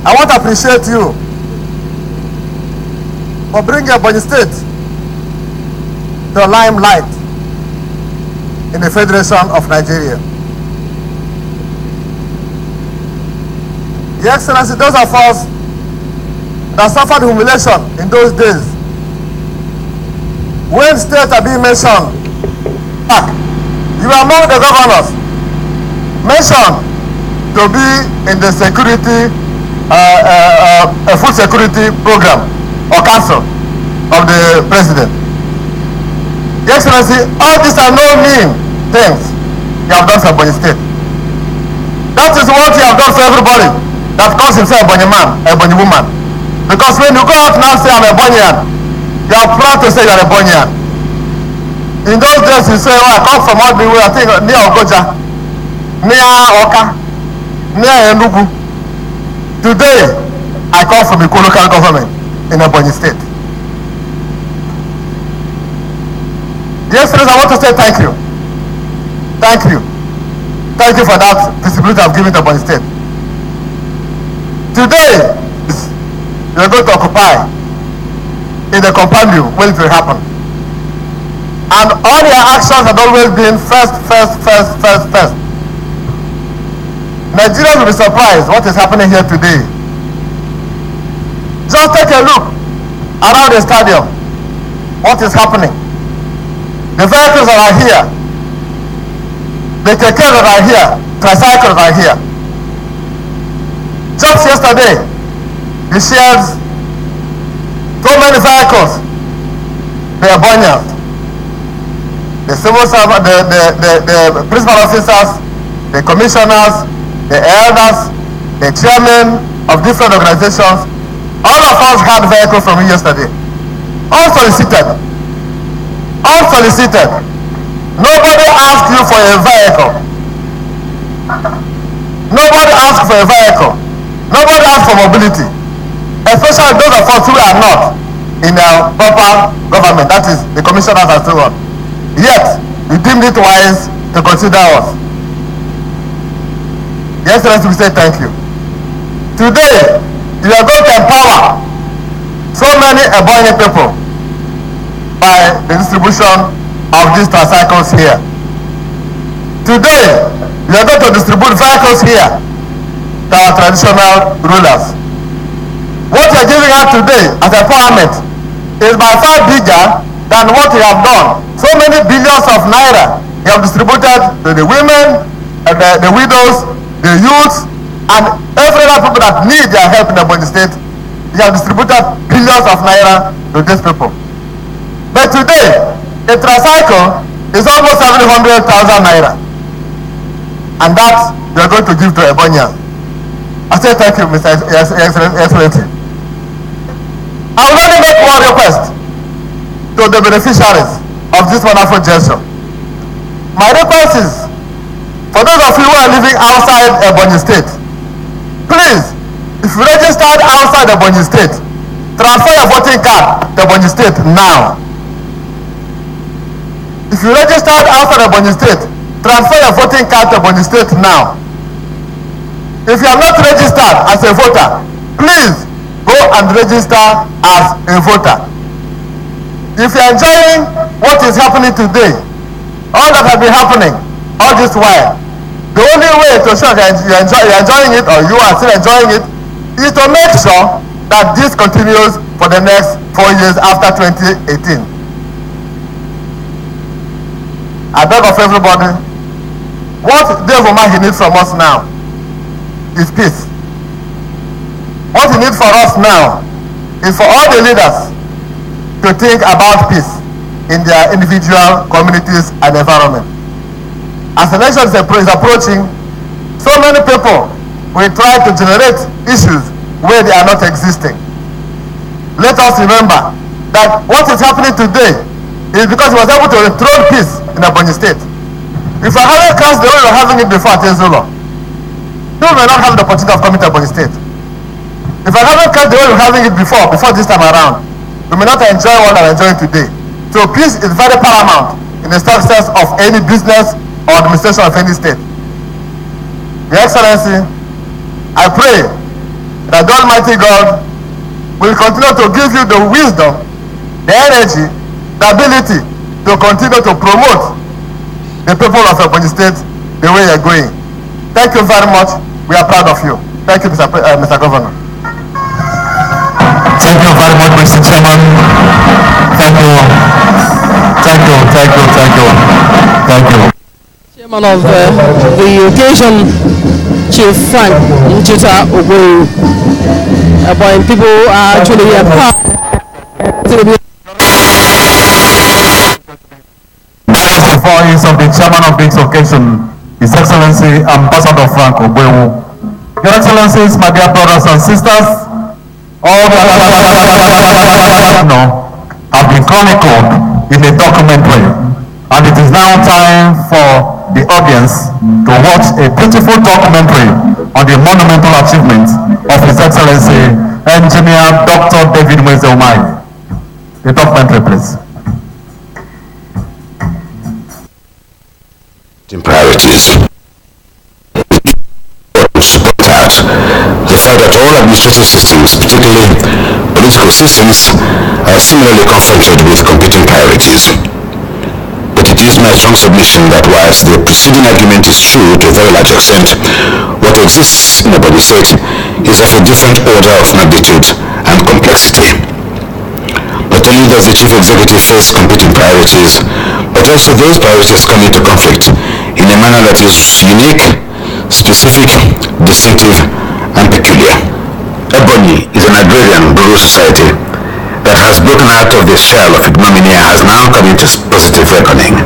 I want to appreciate you for bringing Ebbc State to the limelight in the Federation of Nigeria. Your Excellency, those of us that suffered humiliation in those days, when states are being mentioned, you are among the governors mentioned to be in the security, food security program or council of the president. Your Excellency, all these are no mean things you have done for Ebbc State. That is what you have done for everybody that calls himself Ebonyi man, Ebonyi woman. Because when you go out now and say I'm Ebonyian, you are proud to say you are Ebonyian. In those days you say, oh, I come from all the way, I think near Ogoja, near Oka, near Enugu. Today, I come from the local government in Ebbc State. Yes, friends, I want to say thank you. Thank you. Thank you for that visibility I've given to Ebbc State. Today, you are going to occupy in the compound when it will happen. And all your actions have always been first. Nigerians will be surprised what is happening here today. Just take a look around the stadium. What is happening? The vehicles that are here, the kekes that are here, tricycles that are here. Just yesterday, you shared so many vehicles. They are Ebonyians. The civil servant, the principal officers, the commissioners, the elders, the chairmen of different organizations, all of us had vehicles from here yesterday. All solicited. All solicited. Nobody asked you for a vehicle. Nobody asked for a vehicle. Nobody asked for mobility. Especially those of us who are not in a proper government, that is the commissioners and so on. Yet, you deemed it wise to consider us. Your Excellency, we say thank you. Today, you are going to empower so many Ebonyi people by the distribution of these tricycles here. Today, you are going to distribute vehicles here to our traditional rulers. What you are giving out today as empowerment is by far bigger than what you have done. So many billions of naira you have distributed to the women, the widows, the youths, and every other people that need their help in the Ebbc State. You have distributed billions of naira to these people. But today, a tricycle is almost 700,000 naira. And that you are going to give to Ebonyians. I say thank you, Mr. Excellency. I will only make one request to the beneficiaries of this wonderful gesture. My request is, for those of you who are living outside Ebbc State, please, if you registered outside Ebbc State, transfer your voting card to Ebbc State now. If you registered outside Ebbc State, transfer your voting card to Ebbc State now. If you are not registered as a voter, please go and register as a voter. If you are enjoying what is happening today, all that has been happening all this while, the only way to show that you are enjoying it, or you are still enjoying it, is to make sure that this continues for the next 4 years after 2018. I beg of everybody, what Dave Umahi needs from us now is peace. What he needs for us now is for all the leaders to think about peace in their individual communities and environment. As the election is approaching, so many people will try to generate issues where they are not existing. Let us remember that what is happening today is because he was able to enthrone peace in Ebbc State. If I hadn't cast the way we were having it before at Ezolo, people may not have the opportunity of coming to Ebbc State. If I haven't cast the way we were having it before this time around, we may not enjoy what I'm enjoying today. So peace is very paramount in the success of any business or administration of any state. Your Excellency, I pray that the Almighty God will continue to give you the wisdom, the energy, the ability to continue to promote the people of Ebbc State the way you're going. Thank you very much. We are proud of you. Thank you, Mr. Governor. Thank you very much, Mr. Chairman. Thank you. Thank you. Thank you. Thank you. Thank you. Chairman of the occasion, Chief Frank Njuta Ogweru. But people are actually Voice of the chairman of this occasion, His Excellency Ambassador Frank Ogweru. Your Excellencies, my dear brothers and sisters, all the have been chronicled in a documentary, and it is now time for the audience to watch a beautiful documentary on the monumental achievements of His Excellency Engineer Dr. David Mweze. The documentary, please. Priorities. The fact that all administrative systems, particularly political systems, are similarly confronted with competing priorities. But it is my strong submission that whilst the preceding argument is true to a very large extent, what exists in Ebbc State is of a different order of magnitude and complexity. Not only does the Chief Executive face competing priorities, but also those priorities come into conflict in a manner that is unique, specific, distinctive, and peculiar. Ebonyi is an agrarian rural society that has broken out of the shell of ignominy and has now come into positive reckoning.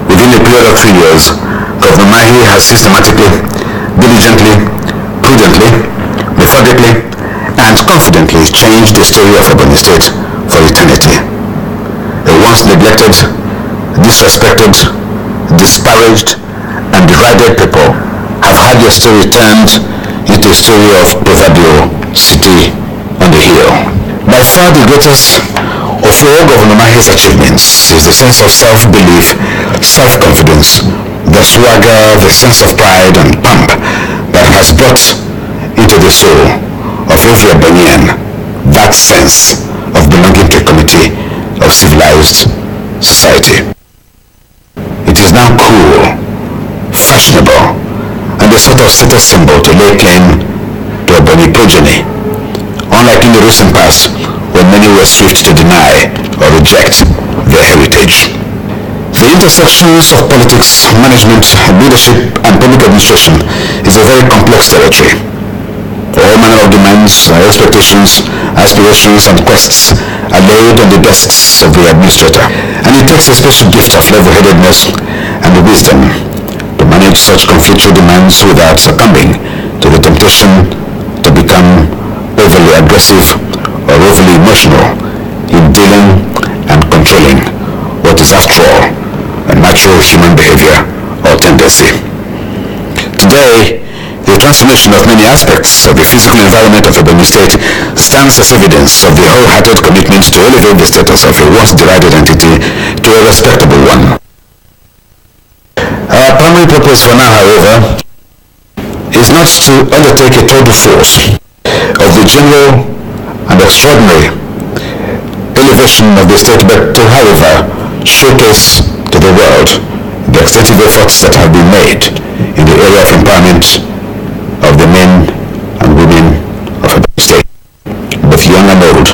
Within a period of 3 years, Governor Mahi has systematically, diligently, prudently, methodically, and confidently changed the story of Ebbc State for eternity. A once neglected, disrespected, disparaged, and derided people have had their story turned into a story of proverbial city on the hill. By far the greatest of all Governor Mahi's achievements is the sense of self-belief, self-confidence, the swagger, the sense of pride and pomp that has brought into the soul of every Ebonyian that sense of belonging to a community of civilized society. It is now cool, fashionable, and a sort of status symbol to lay claim to Ebonyi progeny, unlike in the recent past when many were swift to deny or reject their heritage. The intersections of politics, management, leadership, and public administration is a very complex territory. All manner of demands, expectations, aspirations, and quests are laid on the desks of the administrator, and it takes a special gift of level-headedness and wisdom to manage such conflictual demands without succumbing to the temptation to become overly aggressive or overly emotional in dealing and controlling what is, after all, a natural human behavior or tendency. Today, the transformation of many aspects of the physical environment of Ebbc State stands as evidence of the wholehearted commitment to elevate the status of a once derided entity to a respectable one. Our primary purpose for now, however, is not to undertake a tour de force of the general and extraordinary elevation of the state, but to, however, showcase to the world the extensive efforts that have been made in the area of empowerment of the men and women of Ebbc State, both young and old.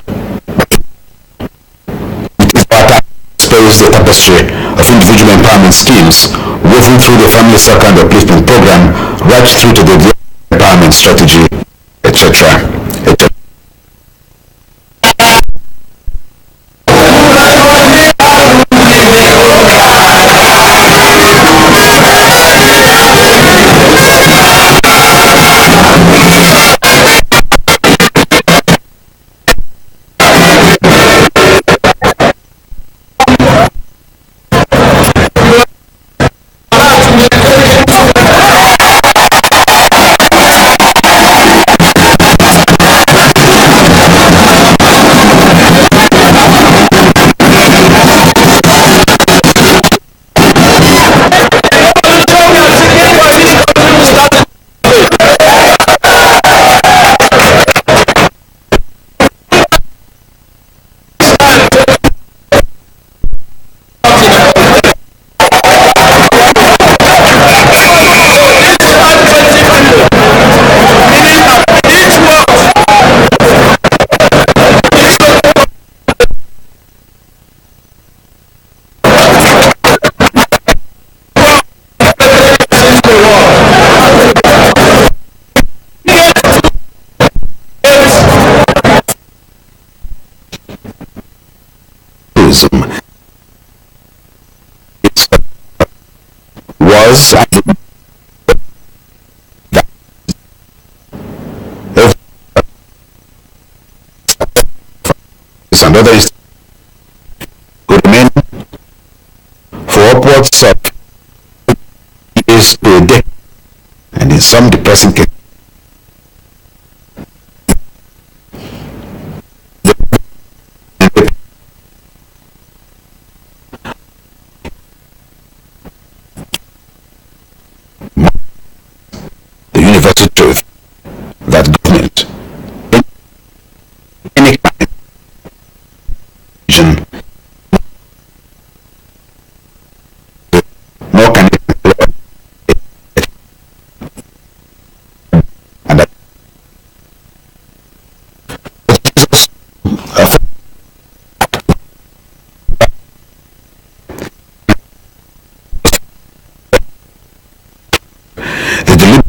It is our time to expose the tapestry of individual empowerment schemes woven through the family circle and upliftment program right through to the empowerment strategy, etc., etc. tourism was and others could remain for upwards of years to a decade, and in some depressing cases the universal truth that government in any kind vision nor can it employ and that Jesus the deliberate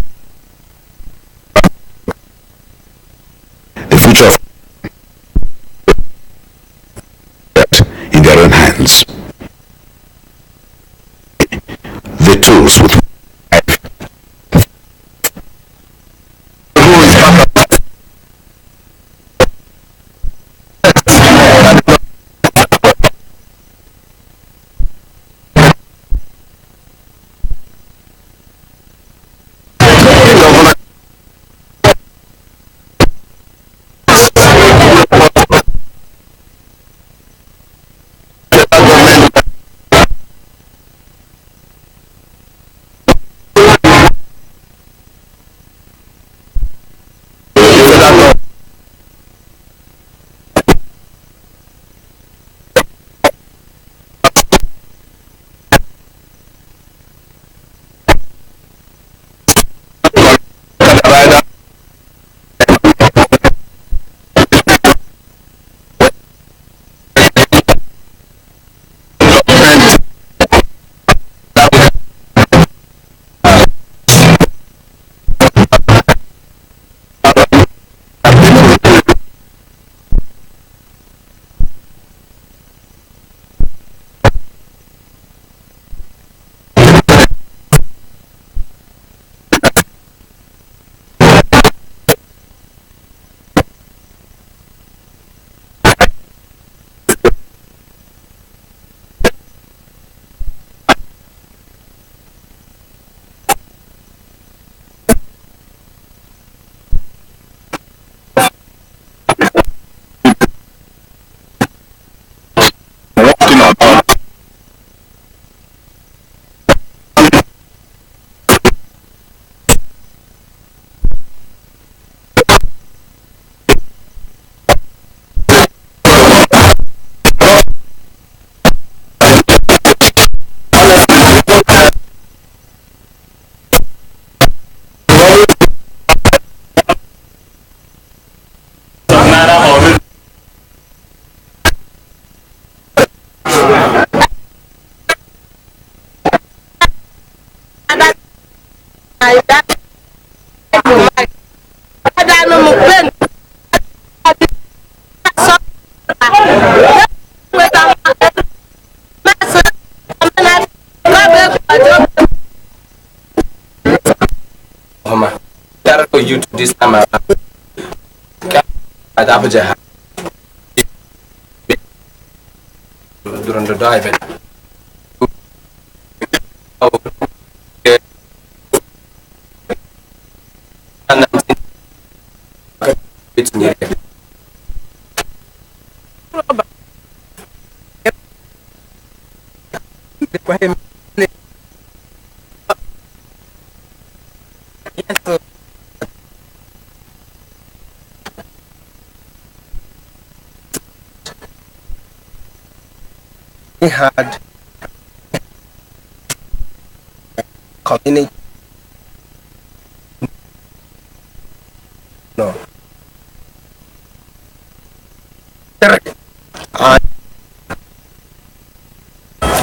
the future of in their own hands. The tools with you to this time around. During the diving. He had community. No.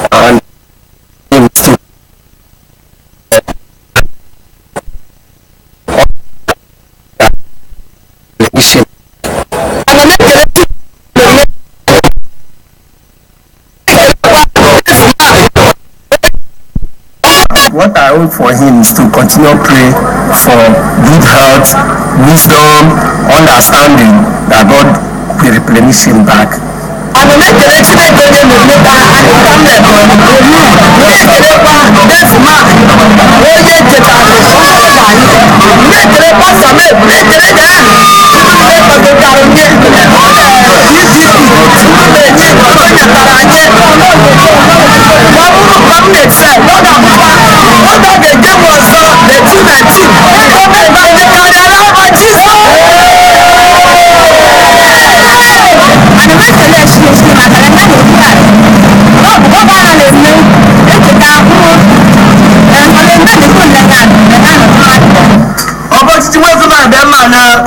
And my own for him is to continue pray for good health, wisdom, understanding, that God will replenish him back.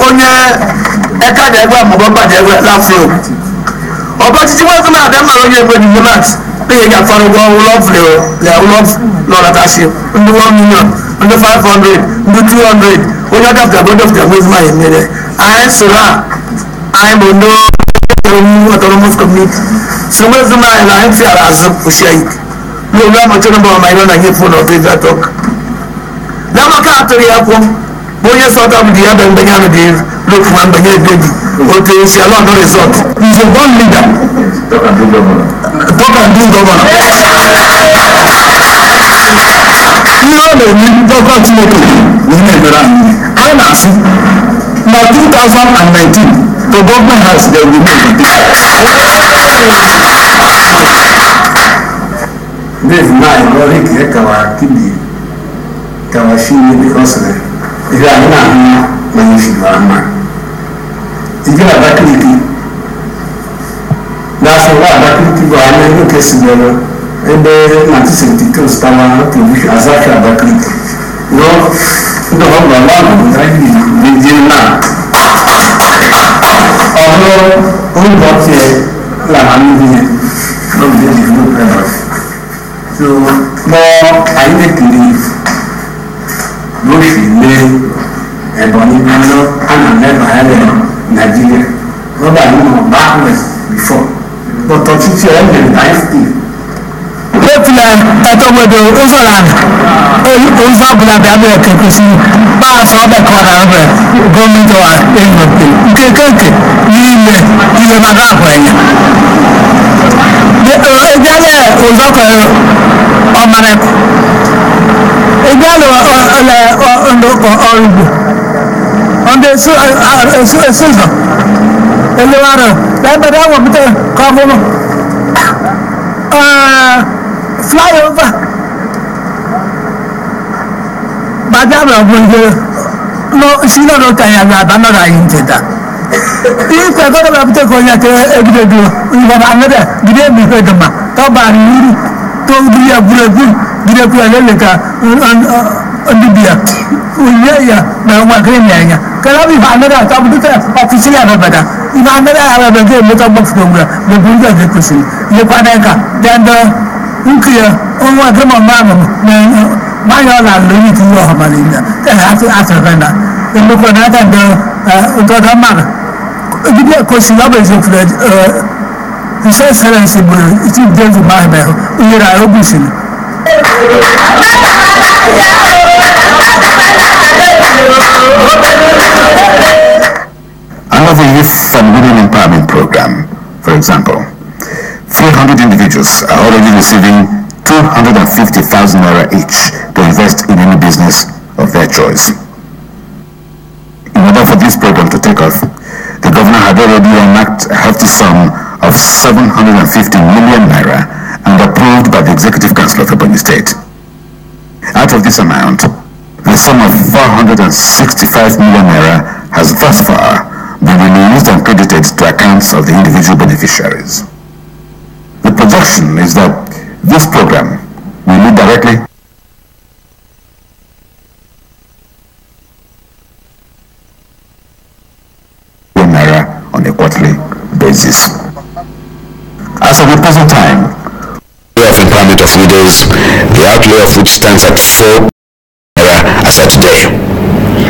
Onye eka de egwa mo ba de egwa la fro obo titi wa kuma de ma onye egwa ni max pe ye ga faro go love no that ship ndi 1 million ndi 500 ndi 200 onye ga da god of the movement ma yemere I sura I mondo autonomous community so we zuma na nti ara azu ushai no na mo tona ba mai na nye phone of that talk na maka atori akwo Boye sort of the other Benjamin Dave, look one Benjamin Baby, what is a lot of result. He's a one leader. Talk and do governor. You know the talk ultimately. I'm asking. Now 2019, the government has the remaining. This night, Lori Kekawa Kindi Kawashini because if you are not when you should run, if you are back to the that's a lot of people are not case together, and the 1972 Stammer to which Azaka Bakri. No, the whole lot of the now. Although, only what Lamani from the different so, more I need to leave. No, she lay a bonny man, and never had a Nigeria. Nobody knew backwards before. But to teach you every life. Hopefully, I thought we do Uzalan. Uzabla, the American Christian, Bass of the corner, going to our England. You are not that way. On the silver, and the water, that one with the cover, fly over. Madame, no, she's not okay. I'm not into that. If I got a bit of every day, we have another, we didn't be heard of my top and you told me a good, did a Libya. Yeah, now what can I be another top of the official better? If I never have a game with a box number, the Buddha question, the Panaka, then the nuclear, oh, what come on, mamma, my other lady to your Malinda, then after Vendor, the Mukanat and the Godamana. Give a question of His Excellency, it is going to buy me. We are obviously. Under the Youth and Women Empowerment Program, for example, 300 individuals are already receiving 250,000 naira each to invest in any business of their choice. In order for this program to take off, the governor had already earmarked a hefty sum of 750 million naira and approved by the Executive Council of Ebbc State. Out of this amount, the sum of 465 million naira has thus far been released and credited to accounts of the individual beneficiaries. The projection is that this program will lead directly on a quarterly basis. As of the present time, of employment of widows, the outlay of which stands at 4 as at today,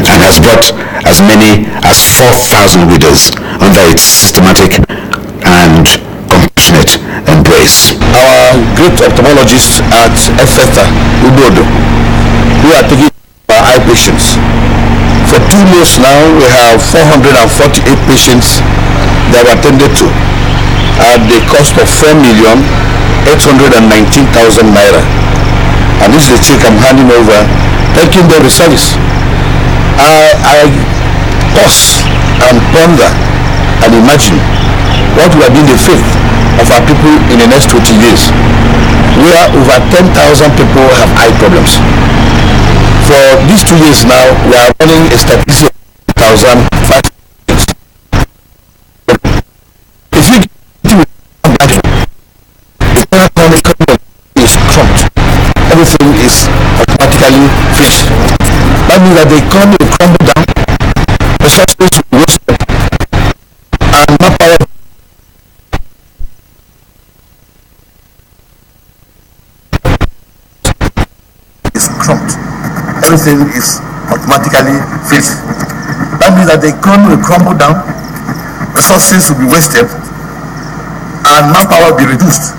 and has brought as many as 4,000 widows under its systematic and compassionate and ways. Our great ophthalmologists at Ebbc, Ubodo, who are taking our eye patients. For 2 months now, we have 448 patients that were attended to at the cost of 4,819,000 naira. And this is the check I'm handing over, thanking them the service. I pause and ponder and imagine what will have been the fate of our people in the next 20 years, where over 10,000 people have eye problems. For these 2 years now, we are running a statistic of 1,500. If you is trumped, everything is automatically fixed. That means that the economy will crumble down, resources will be wasted, and manpower is crumbed. Everything is automatically fixed. That means that the economy will crumble down, resources will be wasted, and manpower will be reduced.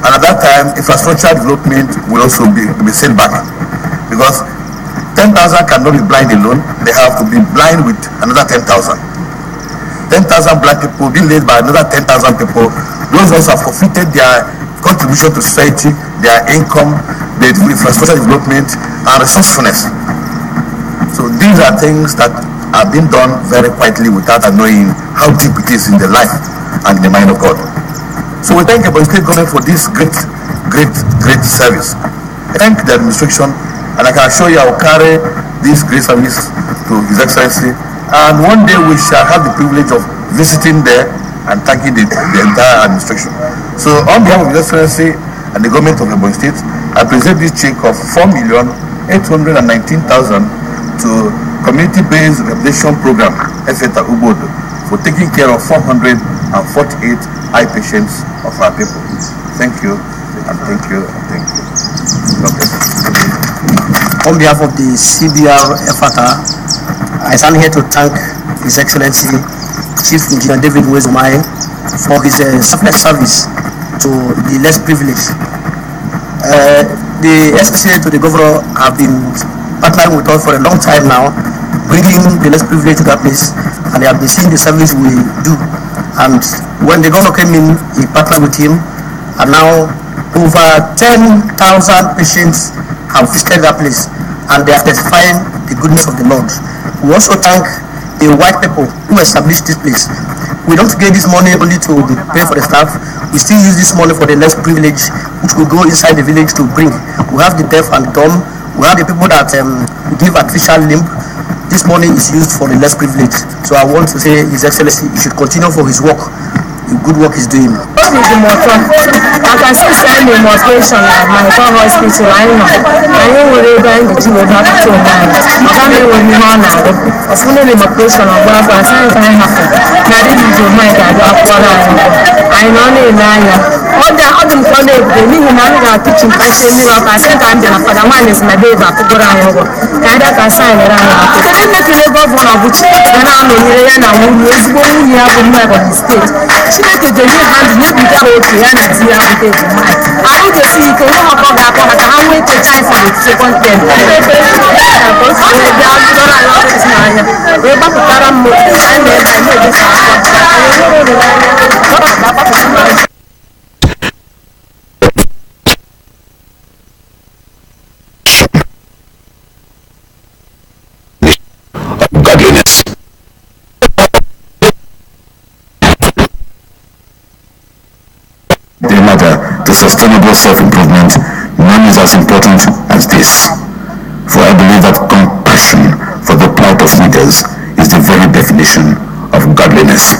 And at that time, infrastructure development will also be set back, because 10,000 cannot be blind alone. They have to be blind with another 10,000. 10,000 blind people being led by another 10,000 people. Those ones have forfeited their contribution to society, their income, their infrastructure development, and resourcefulness. So these are things that are being done very quietly without knowing how deep it is in the life and in the mind of God. So we thank the State government for this great service. I thank the administration, and I can assure you I will carry this great service to His Excellency, and one day we shall have the privilege of visiting there and thanking the entire administration. So on behalf of His Excellency and the government of the State, I present this check of 4,819,000 to community-based rehabilitation program, Ebbc Ubodo, for taking care of 448 eye patients of our people. Thank you, and thank you, and thank you. Okay. On behalf of the CBR FATA, I stand here to thank His Excellency Chief Engineer David Wezumai for his selfless service to the less privileged. The SSA to the governor have been partnering with us for a long time now, bringing the less privileged to that place, and they have been seeing the service we do. And when the governor came in, he partnered with him, and now over 10,000 patients have visited that place, and they are testifying the goodness of the Lord. We also thank the white people who established this place. We don't get this money only to pay for the staff. We still use this money for the less privileged, which will go inside the village to bring. We have the deaf and dumb. We have the people that give artificial limb. This money is used for the less privileged. So I want to say, His Excellency, he should continue for his work, the good work he's doing. What is the motto? I can still send the motivation at my car hospital. I know. I know where they're going to do that to mind. I can't know when you're on now. Of only the motivation of what I say can happen. Now this is your mind. I know in Naya. All the other colleagues, they need another teaching country. I think I'm the father one is my baby. I go around. Canada can sign it around. So they make a governor of which then I'm in here and I will use one year of the state. She make a genuine hand to make me go to Yanati and take the mind. I want to see you can have a back on. I can't wait to time for the second term. We're back to Karam and godliness. The matter to sustainable self-improvement, none is as important as this. For I believe that compassion for the plight of leaders is the very definition of godliness.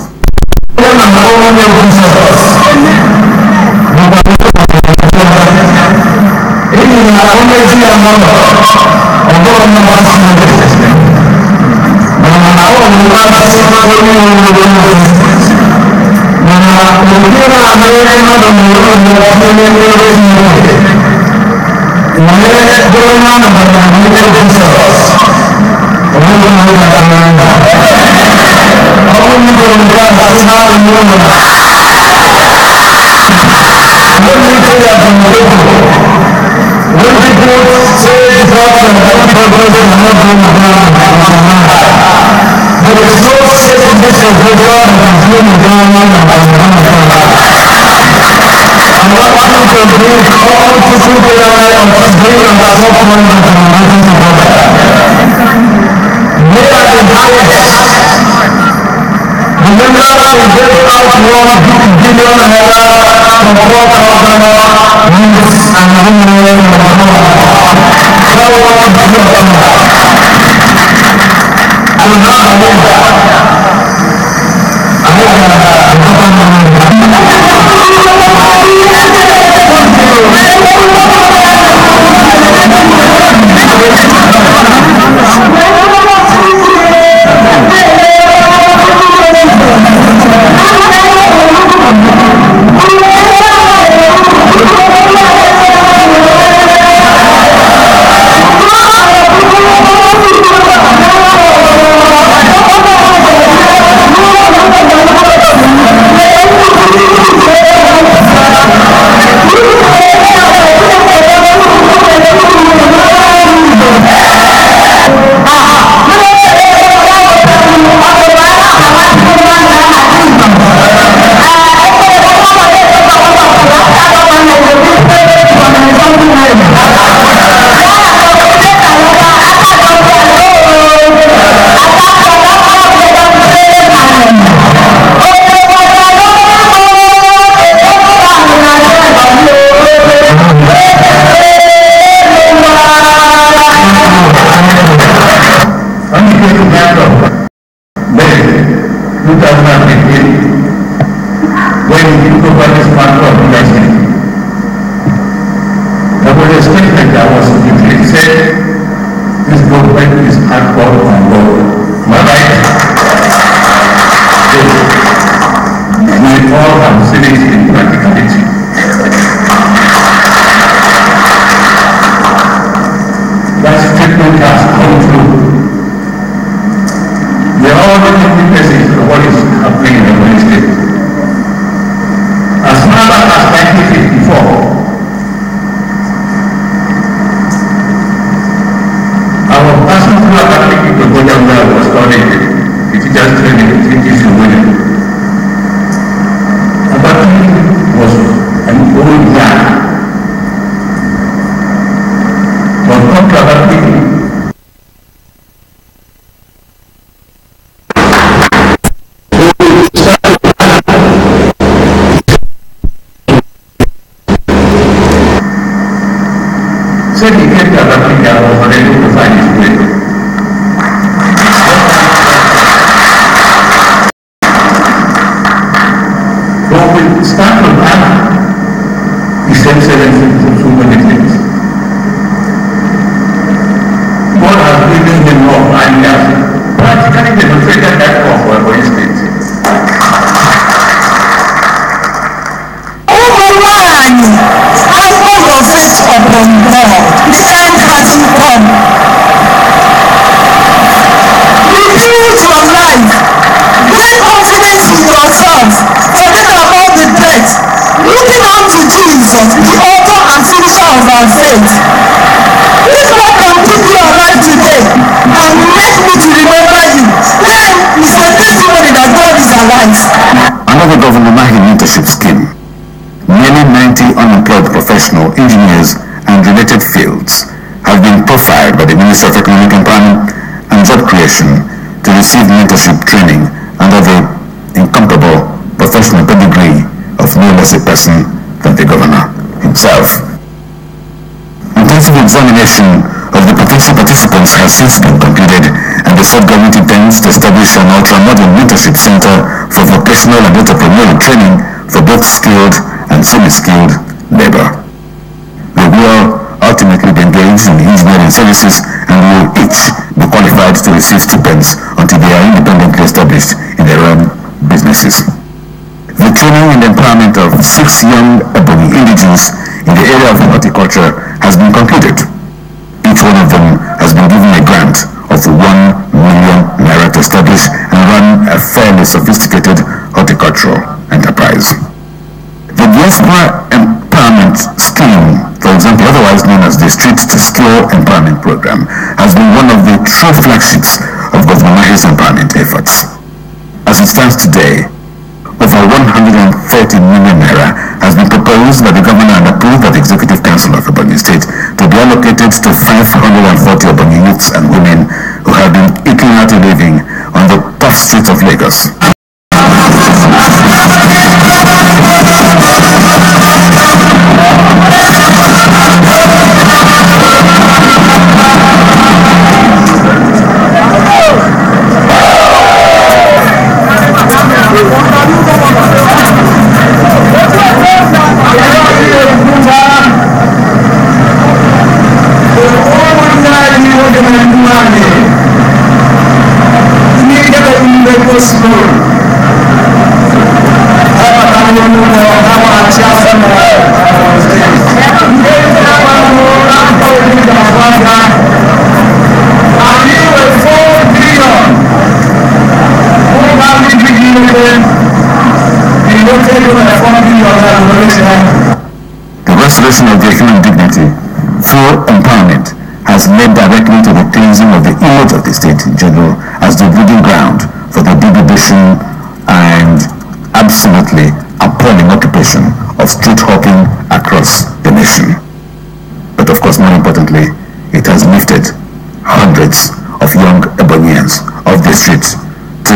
Another Governor Mahi mentorship scheme. Nearly 90 unemployed professional engineers and related fields have been profiled by the Ministry of Economic Empowerment and Job Creation to receive mentorship training under the incomparable professional pedigree of no less a person than the Governor himself. Intensive examination of the potential participants has since been concluded, and the sub-government intends to establish an ultra-modern mentorship center for vocational and entrepreneurial training for both skilled and semi-skilled labor. They will ultimately be engaged in engineering services and will each be qualified to receive stipends until they are independently established in their own businesses. The training and empowerment of 6 young Ebonyi indigenes in the area of horticulture has been concluded. Each one of them has been given a grant of 1 million naira to establish and run a fairly sophisticated horticultural enterprise. The Diaspora Empowerment example, otherwise known as the Street to Skill Empowerment Program, has been one of the true flagships of Governor Mahi's empowerment efforts. As it stands today, over 130 million naira has been proposed by the governor and approved by the Executive Council of Ebbc State to be allocated to 540 Ebbc youths and women who have been eking out a living on the tough streets of Lagos. The restoration of their human dignity through empowerment has led directly to the cleansing of the image of the state in general as the breeding ground for the degradation and absolutely appalling occupation of street hawking across the nation. But of course, more importantly, it has lifted hundreds of young Ebonians off the streets to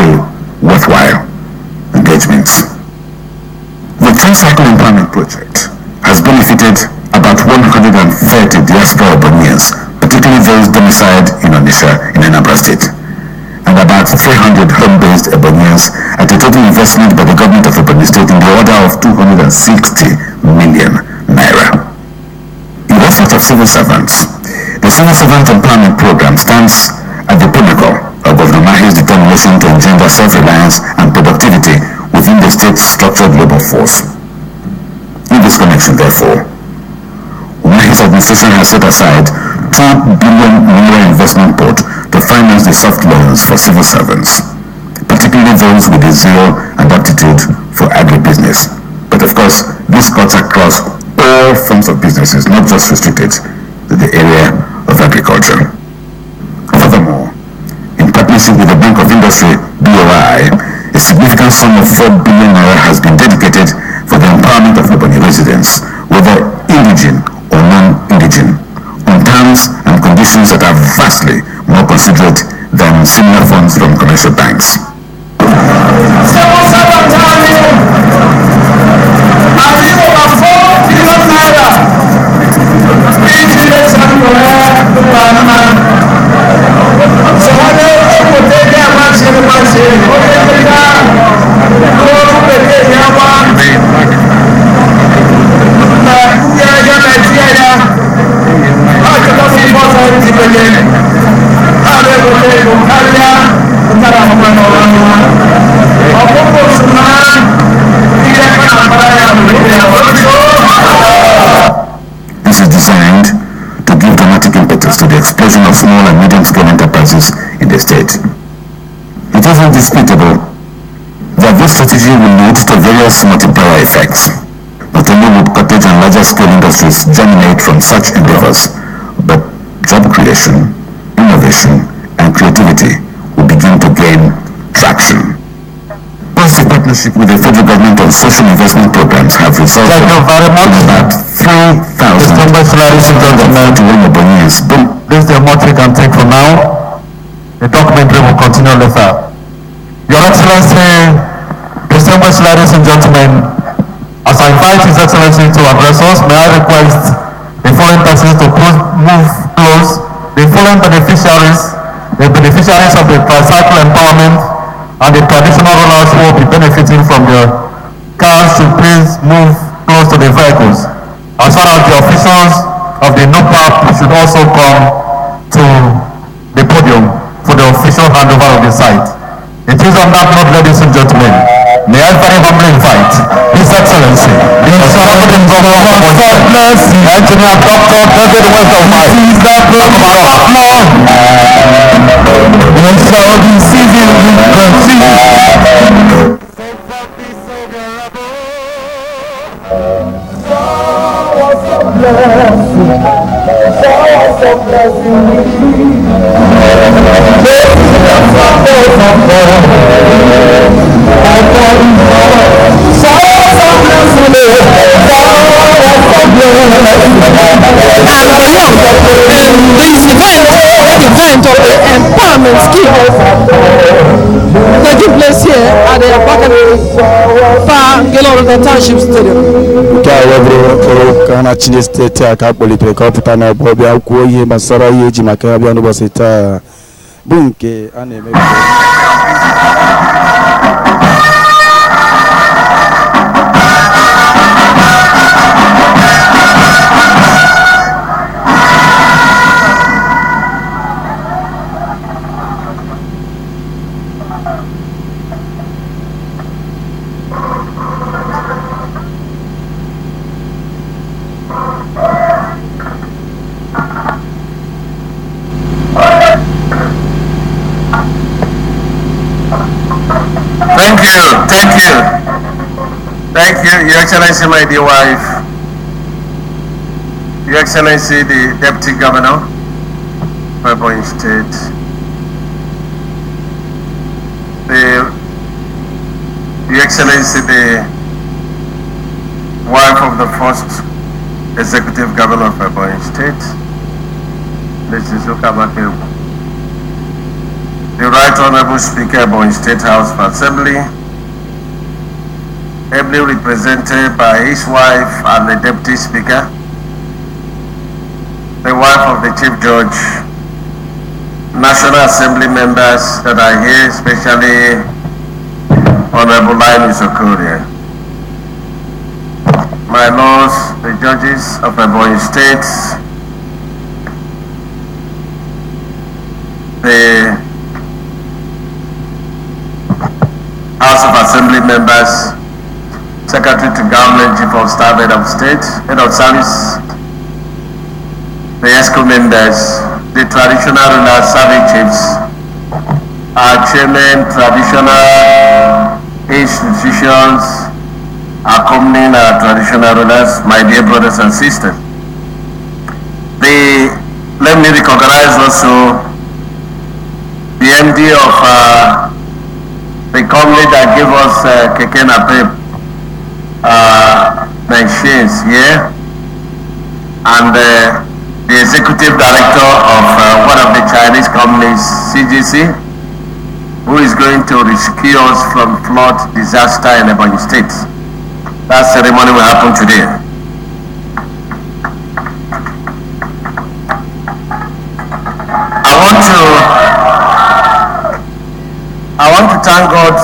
worthwhile engagements. The Tricycle Empowerment Project has benefited about 130 diaspora Ebonians, particularly those domiciled in Onitsha in Anambra State, and about 300 home-based Ebonians at a total investment by the government of Ebbc State in the order of 260 million naira. In respect of civil servants, the Civil Servant Empowerment Program stands at the pinnacle of Governor Mahi's determination to engender self-reliance and productivity within the state's structured labor force. In this connection, therefore, Mahi's administration has set aside 2 billion naira investment pot to finance the soft loans for civil servants, particularly those with a zeal and aptitude for agribusiness. But of course, this cuts across all forms of businesses, not just restricted to the area of agriculture. Furthermore, in partnership with the Bank of Industry, BOI, a significant sum of 4 billion naira has been dedicated for the empowerment of Ebonyi residents, whether indigene or non-indigene, on terms and conditions that are vastly more considerate than similar funds from commercial banks. This is designed to give dramatic impetus to the explosion of small and medium-scale enterprises in the state. It is indisputable that this strategy will lead to various multiplier effects. Not only would cottage and larger scale industries germinate from such endeavors, but job creation, innovation, and creativity will begin to gain traction. Positive partnership with the federal government on social investment programs have resulted in about 3,000 Ebonians. This is the much we can take for now. The documentary will continue later. Your Excellency, distinguished ladies and gentlemen, as I invite His Excellency to address us, may I request the foreign persons to move close. The following beneficiaries, the beneficiaries of the tricycle empowerment and the traditional rulers who will be benefiting from the cars should please move close to the vehicles. As far as the officials of the NUPAP should also come to the podium for the official handover of the site. It is on that note, ladies and gentlemen, may I very humbly invite His Excellency, the Executive Governor of Engineer Dr. David Westermark, and shall be seizing with the Event of the empowerment scheme taking place here at the Gelorota Township Stadium. Kana Chinese State akakpoli prekọpụta na ọbịa kwuo ihe gbasara ihe eji maka ya bịa n'ụbọchị taa bụ nke a na-eme. Thank you, Your Excellency, my dear wife, Your Excellency, the Deputy Governor of Ebbc State, Your Excellency, the wife of the first Executive Governor of Ebbc State, Mrs. Ukabake, the Right Honorable Speaker of Ebbc State House of Assembly, ably represented by his wife and the Deputy Speaker, the wife of the Chief Judge, National Assembly members that are here, especially Honorable Linus Okorie, my lords, the judges of Ebbc State, the House of Assembly members, Secretary to Government, Chief of Staff, Head of State, Head of Service, the ESCO members, the traditional rulers, service chiefs, our chairman, traditional institutions, accompanying our traditional rulers, my dear brothers and sisters. Let me recognize also the MD of the company that gave us Keke Napep machines here, and the executive director of one of the Chinese companies, CGC, who is going to rescue us from flood disaster in Ebbc State. That ceremony will happen today. I want to thank God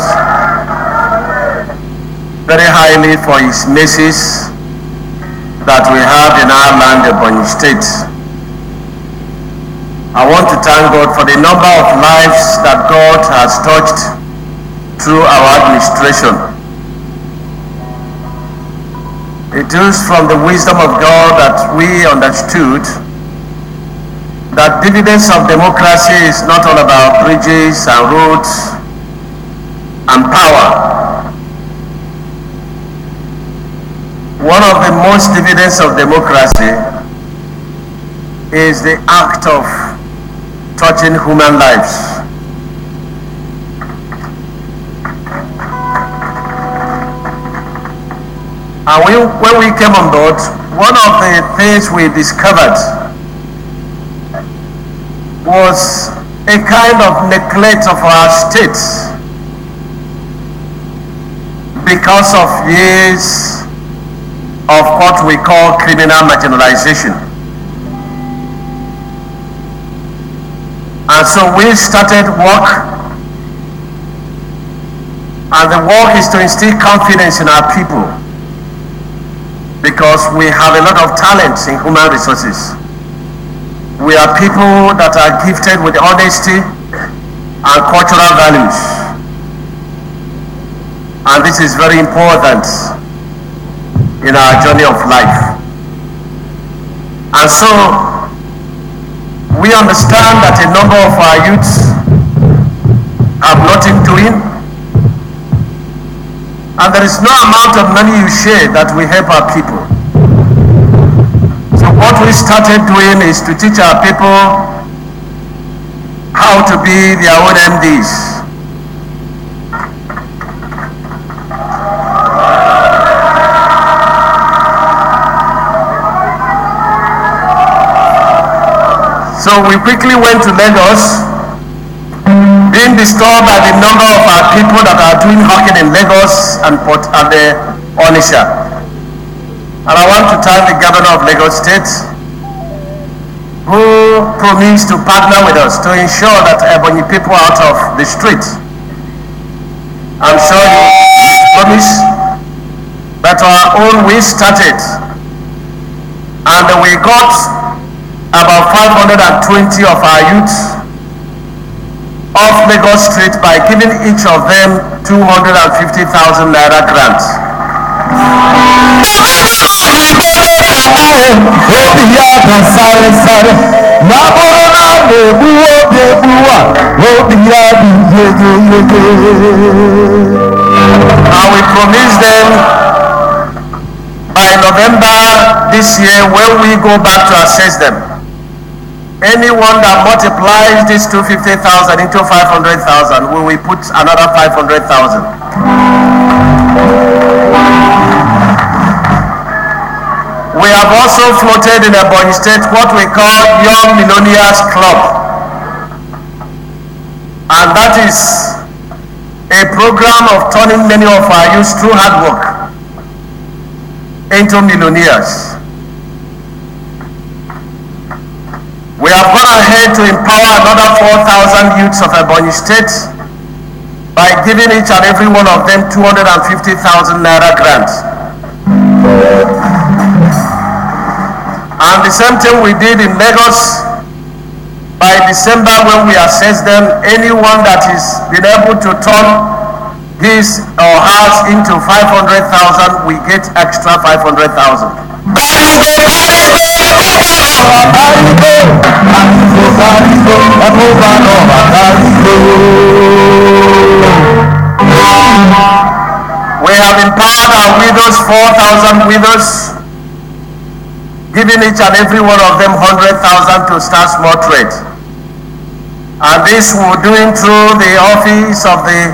very highly for his mercies that we have in our land, Ebbc State. I want to thank God for the number of lives that God has touched through our administration. It is from the wisdom of God that we understood that dividends of democracy is not all about bridges and roads and power. One of the most dividends of democracy is the act of touching human lives. And when we came on board, one of the things we discovered was a kind of neglect of our states because of years of what we call criminal marginalization. And so we started work, and the work is to instill confidence in our people, because we have a lot of talents in human resources. We are people that are gifted with honesty and cultural values, and this is very important in our journey of life. And so we understand that a number of our youths have nothing doing, and there is no amount of money you share that will help our people. we started doing is to teach our people how to be their own MDs. So we quickly went to Lagos, being disturbed by the number of our people that are doing hawking in Lagos and the Onisha. And I want to thank the governor of Lagos State, who promised to partner with us to ensure that Ebonyi people are out of the street. I'm sure you promise that our own we started, and we got about 520 of our youths off Lagos Street by giving each of them 250,000 naira grants. And we promised them by November this year, when we go back to assess them, anyone that multiplies this 250,000 into 500,000, we will put another 500,000. We have also floated in Ebonyi State what we call Young Millionaires Club, and that is a program of turning many of our youth through hard work into millionaires. We have gone ahead to empower another 4,000 youths of Ebbc State by giving each and every one of them 250,000 naira grants. And the same thing we did in Lagos. By December, when we assess them, anyone that is been able to turn his or hers into 500,000, we get extra 500,000. We have empowered our widows, 4,000 widows, giving each and every one of them 100,000 to start small trade. And this we're doing through the office of the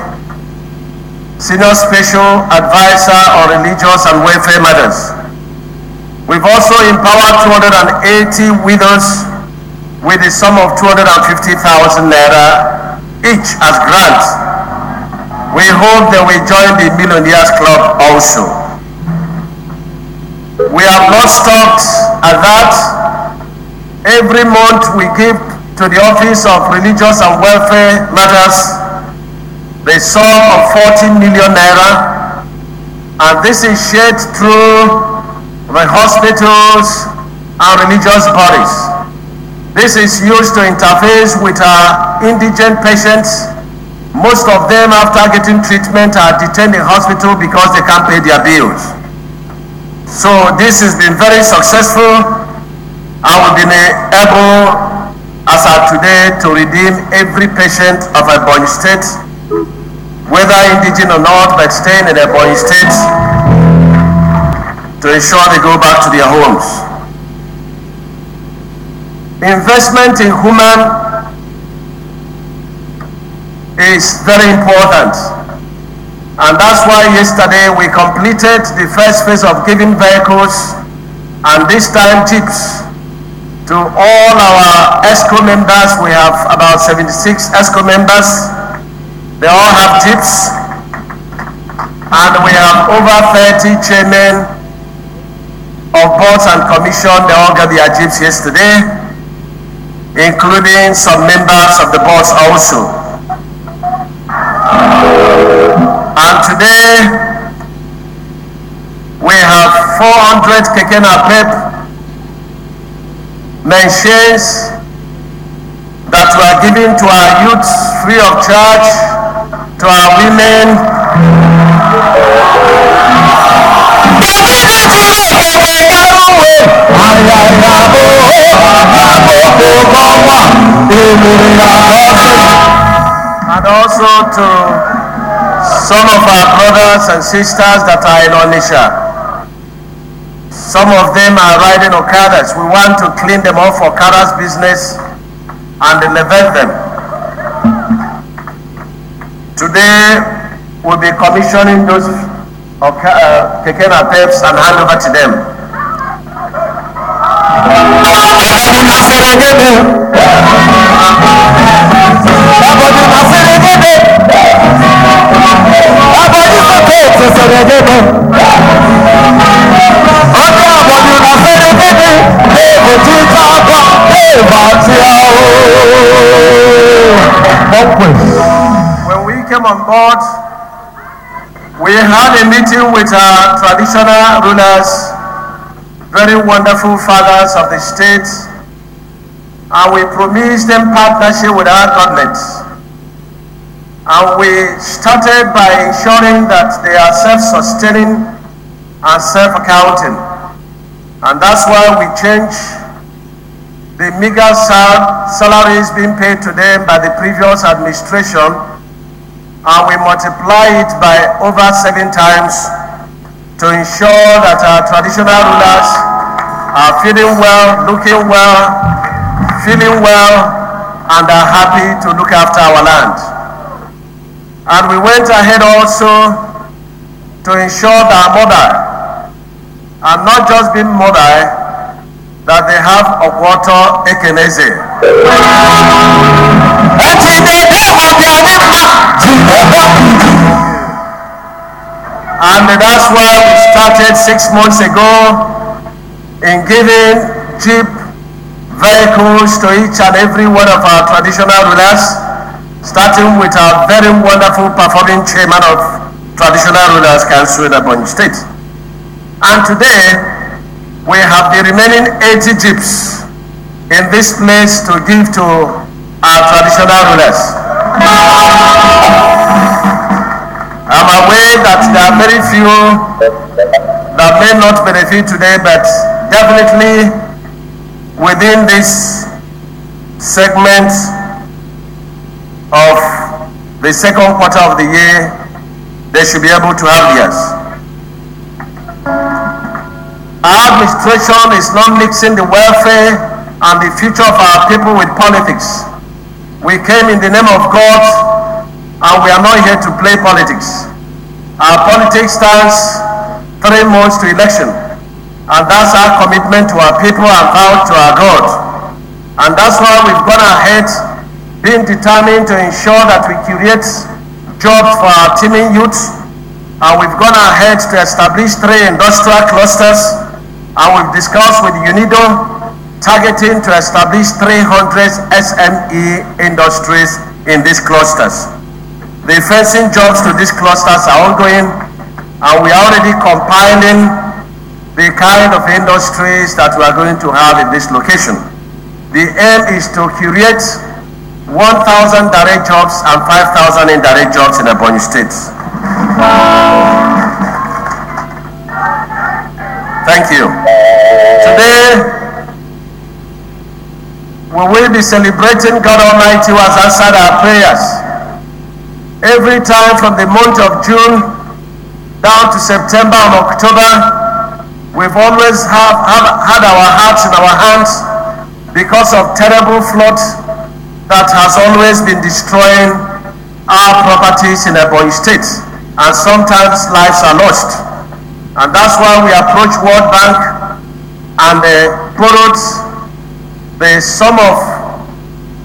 Senior Special Advisor on Religious and Welfare Matters. We've also empowered 280 widows with a sum of 250,000 naira each as grants. We hope they will join the Millionaires Club also. We have not stopped at that. Every month we give to the Office of Religious and Welfare Matters the sum of 40 million naira, and this is shared through the hospitals and religious bodies. This is used to interface with our indigent patients. Most of them, after getting treatment, are detained in hospital because they can't pay their bills. So this has been very successful, and we've been able, as of today, to redeem every patient of Ebonyi State, whether indigent or not, but staying in Ebonyi State, to ensure they go back to their homes. Investment in human is very important, and that's why yesterday we completed the first phase of giving vehicles, and this time jeeps, to all our ESCO members. We have about 76 ESCO members. They all have jeeps, and we have over 30 chairmen of boards and commission. They all got their jeeps yesterday, including some members of the boards also. And today we have 400 keke napep machines that were given to our youths free of charge, to our women. And also to some of our brothers and sisters that are in Onisha. Some of them are riding Okadas. We want to clean them off for Okada's business and elevate them. Today, we'll be commissioning those Keke Napeps and hand over to them. When we came on board, we had a meeting with our traditional rulers, very wonderful fathers of the state, and we promised them partnership with our government. And we started by ensuring that they are self-sustaining and self-accounting. And that's why we changed the meager salaries being paid to them by the previous administration, and we multiply it by over 7 times to ensure that our traditional rulers are feeling well, looking well, feeling well, and are happy to look after our land. And we went ahead also to ensure that mobile, and not just being mobile, that they have a water ekeneze. And that's why we started 6 months ago in giving jeep vehicles to each and every one of our traditional rulers, starting with our very wonderful performing chairman of Traditional Rulers Council in Ebonyi State. And today, we have the remaining 80 jeeps in this place to give to our traditional rulers. I'm aware that there are very few that may not benefit today, but definitely within this segment of the second quarter of the year, they should be able to have theirs. Our administration is not mixing the welfare and the future of our people with politics. We came in the name of God, and we are not here to play politics. Our politics stands 3 months to election, and that's our commitment to our people and vow to our God. And that's why we've gone ahead, being determined to ensure that we create jobs for our teeming youth, and we've gone ahead to establish 3 industrial clusters. And we've discussed with UNIDO targeting to establish 300 SME industries in these clusters. The fencing jobs to these clusters are ongoing, and we are already compiling the kind of industries that we are going to have in this location. The aim is to create 1,000 direct jobs and 5,000 indirect jobs in Ebonyi State. Thank you. Today, we will be celebrating God Almighty who has answered our prayers. Every time from the month of June down to September and October, we've always had our hearts in our hands because of terrible floods that has always been destroying our properties in Ebonyi State, and sometimes lives are lost. And that's why we approached World Bank and borrowed the sum of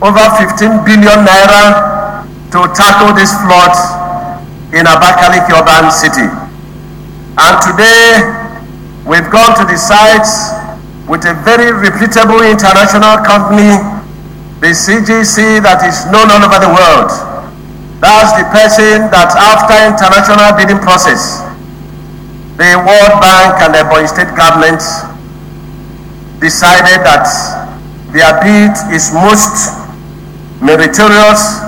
over 15 billion naira to tackle this flood in Abakaliki urban city. And today, we've gone to the sites with a very reputable international company, the CGC, that is known all over the world. That's the person that after international bidding process, the World Bank and the Ebonyi State government decided that their bid is most meritorious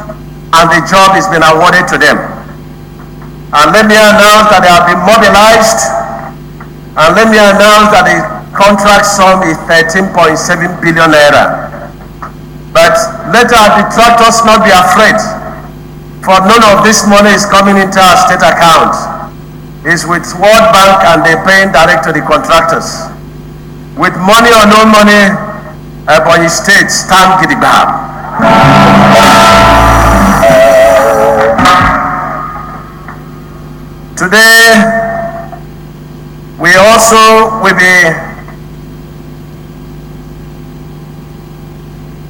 and the job has been awarded to them. And let me announce that they have been mobilized, and let me announce that the contract sum is 13.7 billion naira. But let our detractors not be afraid, for none of this money is coming into our state account. It's with World Bank and they're paying direct to the contractors. With money or no money, Ebbc State stand gidigba. Today, we also will be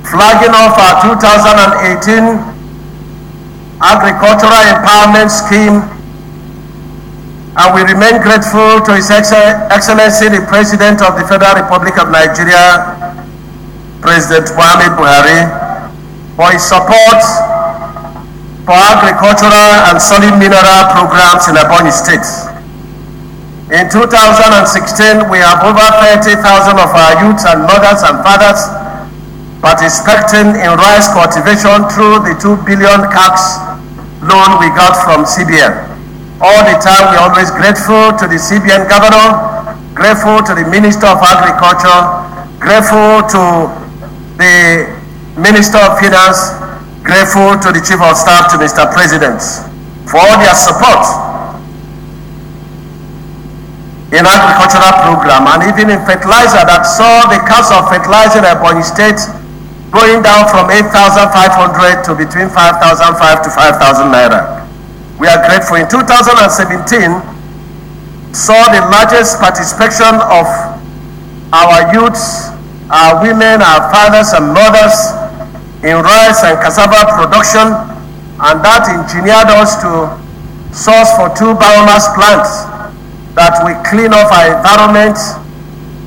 flagging off our 2018 Agricultural Empowerment Scheme, and we remain grateful to His Excellency the President of the Federal Republic of Nigeria, President Muhammad Buhari, for his support for agricultural and solid mineral programs in Ebbc State. In 2016, we have over 30,000 of our youths and mothers and fathers participating in rice cultivation through the 2 billion CACS loan we got from CBN. All the time, we're always grateful to the CBN governor, grateful to the Minister of Agriculture, grateful to the Minister of Finance, grateful to the Chief of Staff, to Mr. President, for all their support in agricultural program and even in fertilizer, that saw the cost of fertilizer in Ebbc State going down from 8,500 to between 5,500 to 5,000 naira. We are grateful. In 2017, saw the largest participation of our youths, our women, our fathers and mothers in rice and cassava production, and that engineered us to source for 2 biomass plants that we clean off our environment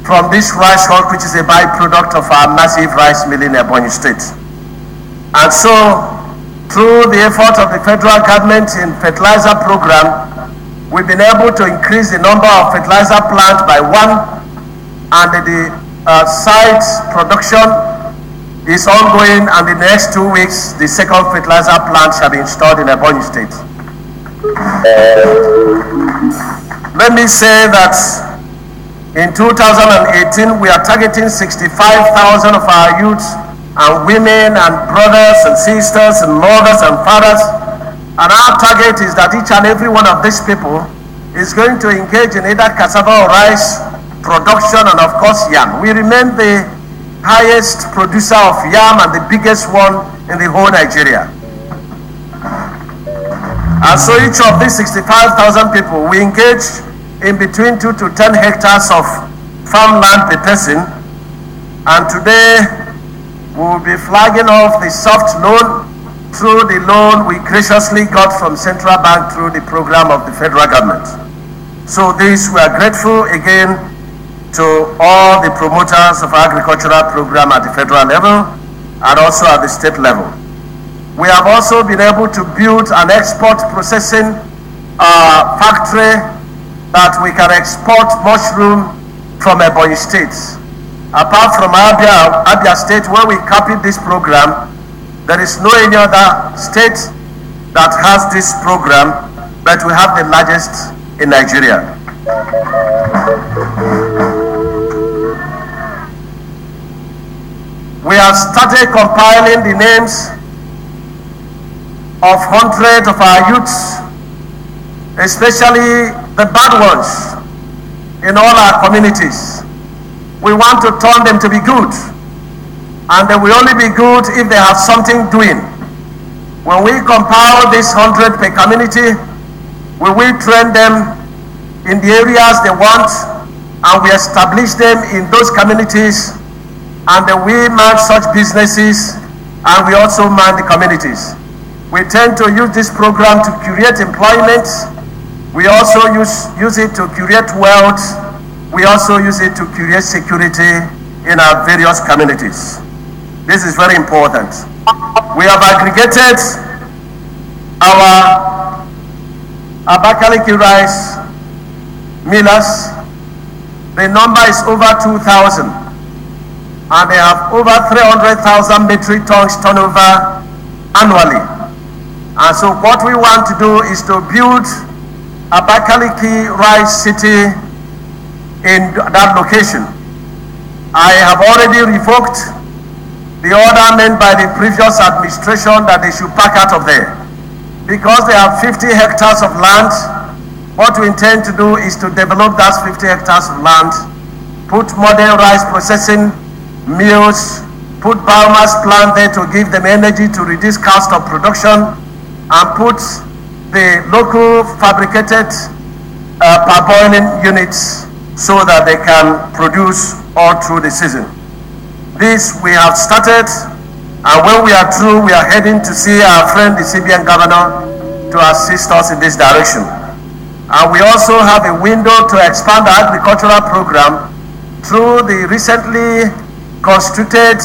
from this rice husk, which is a byproduct of our massive rice mill in Ebbc State. And so, through the effort of the federal government in fertilizer program, we've been able to increase the number of fertilizer plants by 1, and the site production is ongoing, and in the next 2 weeks, the second fertilizer plant shall be installed in Ebbc State. Let me say that in 2018, we are targeting 65,000 of our youths and women and brothers and sisters and mothers and fathers. And our target is that each and every one of these people is going to engage in either cassava or rice production, and of course yam. We remain the highest producer of yam and the biggest one in the whole Nigeria. And so each of these 65,000 people, we engage in between 2 to 10 hectares of farmland per person. And today we will be flagging off the soft loan through the loan we graciously got from Central Bank through the program of the federal government. So this, we are grateful again to all the promoters of agricultural program at the federal level and also at the state level. We have also been able to build an export processing factory that we can export mushroom from Ebbc State. Apart from Abia State, where we copied this program, there is no any other state that has this program, but we have the largest in Nigeria. We have started compiling the names of hundreds of our youths, especially the bad ones in all our communities. We want to turn them to be good, and they will only be good if they have something doing. When we compile this 100 per community, we will train them in the areas they want, and we establish them in those communities, and then we man such businesses, and we also man the communities. We tend to use this program to create employment. We also use it to create wealth. We also use it to create security in our various communities. This is very important. We have aggregated our Abakaliki rice millers. The number is over 2,000, and they have over 300,000 metric tons turnover annually. And so what we want to do is to build Abakaliki rice city in that location. I have already revoked the order made by the previous administration that they should pack out of there. Because they have 50 hectares of land, what we intend to do is to develop that 50 hectares of land put modern rice processing mills, put biomass plant there to give them energy to reduce cost of production, and put the local fabricated parboiling units so that they can produce all through the season. This we have started, and when we are through, we are heading to see our friend the CBN governor to assist us in this direction. And we also have a window to expand the agricultural program through the recently constituted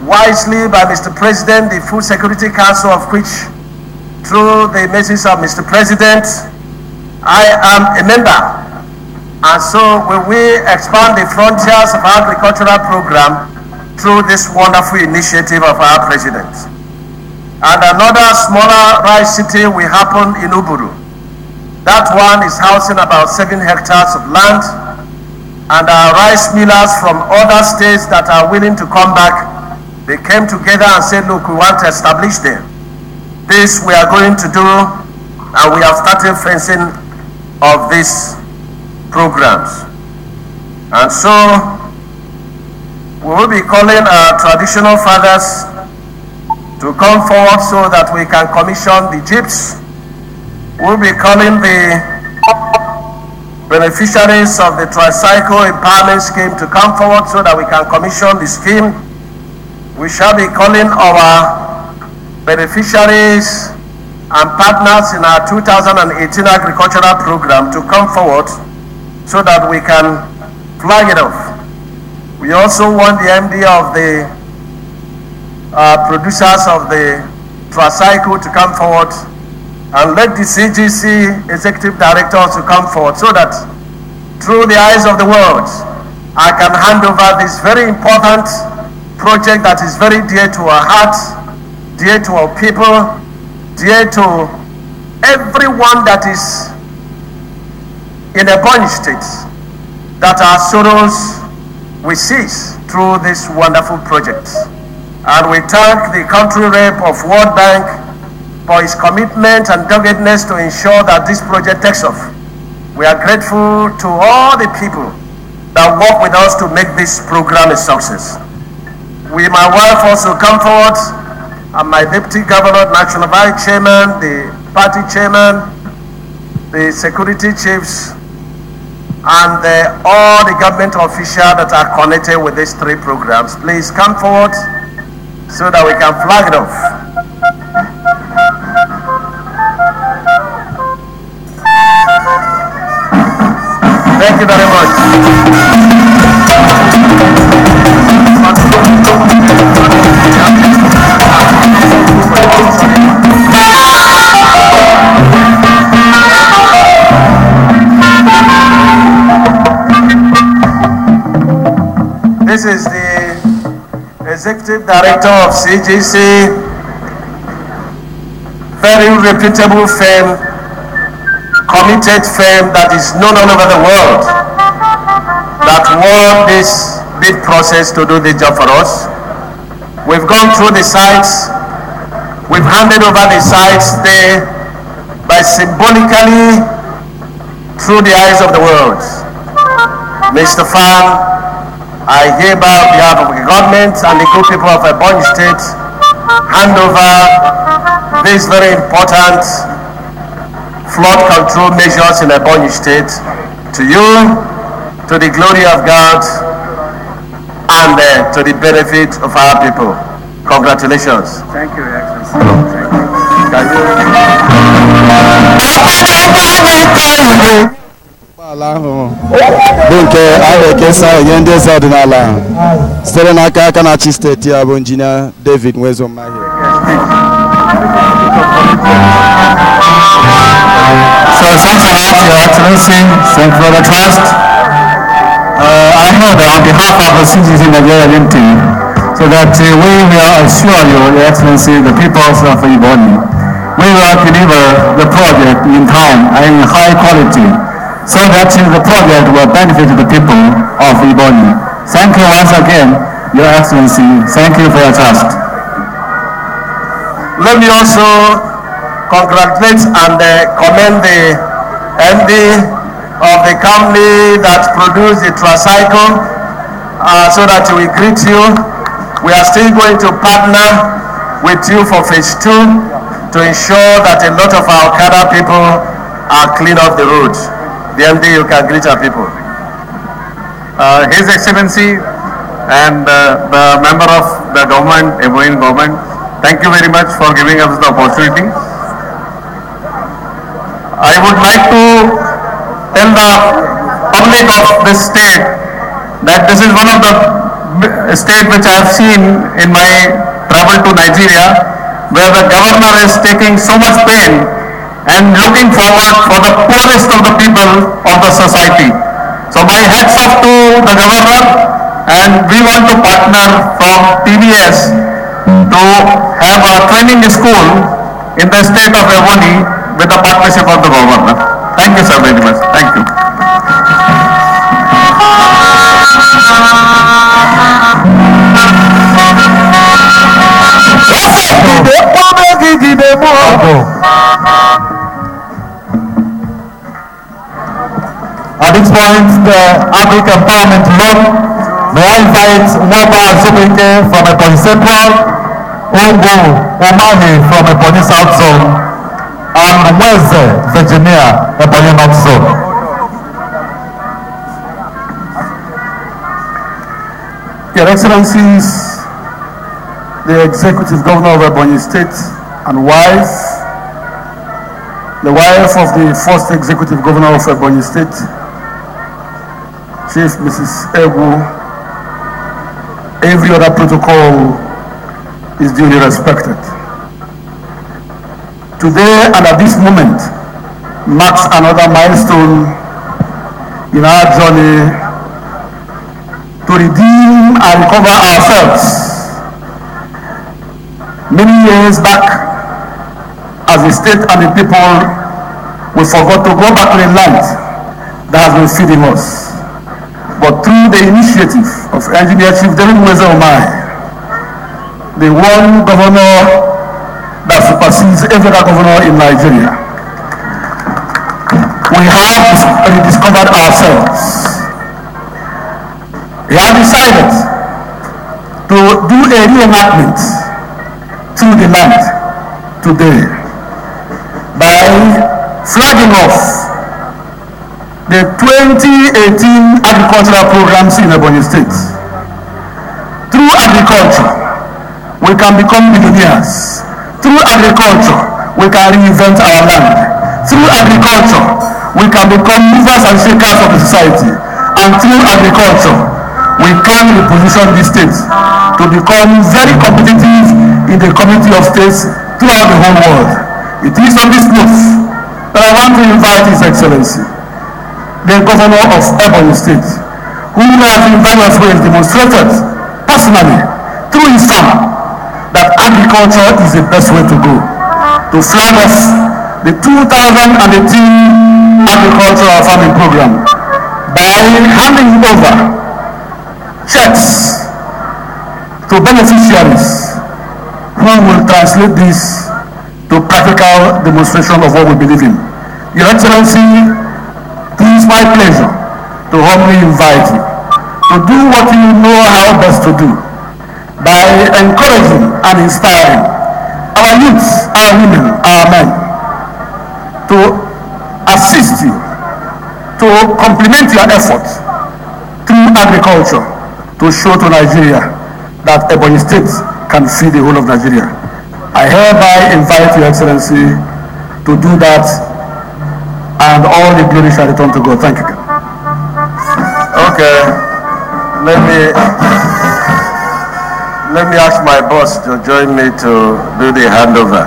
wisely by Mr. President, the Food Security Council, of which through the message of Mr. President, I am a member. And so will we expand the frontiers of our agricultural program through this wonderful initiative of our president. And another smaller rice city will happen in Uburu. That one is housing about 7 hectares of land, and our rice millers from other states that are willing to come back, they came together and said, look, we want to establish there. This we are going to do, and we have started fencing of these programs. And so we will be calling our traditional fathers to come forward so that we can commission the jeeps. We'll be calling the beneficiaries of the tricycle empowerment scheme to come forward so that we can commission the scheme. We shall be calling our beneficiaries and partners in our 2018 agricultural program to come forward so that we can flag it off. We also want the MD of the producers of the tricycle to come forward, and let the CGC executive director to come forward so that through the eyes of the world, I can hand over this very important project that is very dear to our hearts, dear to our people, dear to everyone that is in a Ebonyi state, that our sorrows will cease through this wonderful project. And we thank the country rep of World Bank for his commitment and doggedness to ensure that this project takes off. We are grateful to all the people that work with us to make this program a success. We, my wife, also come forward, and my deputy governor, national vice chairman, the party chairman, the security chiefs, and all the government officials that are connected with these 3 programs. Please come forward so that we can flag it off. Thank you very much. This is the Executive Director of CGC, very reputable firm, committed firm that is known all over the world, that won this bid process to do the job for us. We've gone through the sites, we've handed over the sites there by symbolically through the eyes of the world. Mr. Fan, I hereby on behalf of the government and the good people of Ebonyi State hand over these very important flood control measures in Ebonyi State to you, to the glory of God, and to the benefit of our people. Congratulations. Thank you, Your Excellency. Thank you. ala ahụ bụ nke a na-ekesa ihe ndị eze ọdịnala sitere n'aka aka na-achị steeti a bụ injinia David Nwezomahi. So thanks a lot, Your Excellency. Thank you for the trust. I know that on behalf of the CGC Nigeria Limited, so that we will assure you, Your Excellency, the peoples of Ebonyi, we will deliver the project in time and in high quality, so that the project will benefit the people of Ebonyi. Thank you once again, Your Excellency. Thank you for your trust. Let me also congratulate and commend the MD of the company that produced the tricycle so that we greet you. We are still going to partner with you for phase 2 to ensure that a lot of our Okada people are clean off the road. The MD, you can greet our people. His Excellency and the member of the government, Ebbc government, thank you very much for giving us the opportunity. I would like to tell the public of this state that this is one of the states which I have seen in my travel to Nigeria, where the governor is taking so much pain and looking forward for the poorest of the people of the society. So my hats off to the governor, and we want to partner from TVS to have a training school in the state of Ebbc with the partnership of the governor. Thank you, sir, very much. Thank you. At this point, the Agric Empowerment Loan, may I invite Waba Zubike from Ebbc Central, Ogo Omahi from Ebbc South Zone, and Weze Virginia, Ebbc North Zone. Your Excellencies, the Executive Governor of Ebbc State and wife, the wife of the first Executive Governor of Ebbc State, Chief Mrs. Egu, every other protocol is duly respected. Today and at this moment marks another milestone in our journey to redeem and recover ourselves. Many years back, as the state and the people, we forgot to go back to the land that has been feeding us. But through the initiative of Engineer Chief David Omai, the one governor that supersedes every other governor in Nigeria, we have rediscovered ourselves. We have decided to do a reenactment through the land today by flagging off the 2018 agricultural programs in Ebbc State. Through agriculture, we can become millionaires. Through agriculture, we can reinvent our land. Through agriculture, we can become movers and shakers of the society. And through agriculture, we can reposition the state to become very competitive in the community of states throughout the whole world. It is on this note that I want to invite His Excellency, the Governor of Ebbc State, who has in various ways demonstrated personally through his farm that agriculture is the best way to go, to flag off the 2018 agricultural farming program by handing over checks to beneficiaries who will translate this to practical demonstration of what we believe in. Your Excellency, it is my pleasure to humbly invite you to do what you know how best to do by encouraging and inspiring our youths, our women, our men to assist you, to complement your efforts through agriculture to show to Nigeria that Ebbc State can feed the whole of Nigeria. I hereby invite Your Excellency to do that, and all the glory shall return to God. Thank you. Okay, let me ask my boss to join me to do the handover.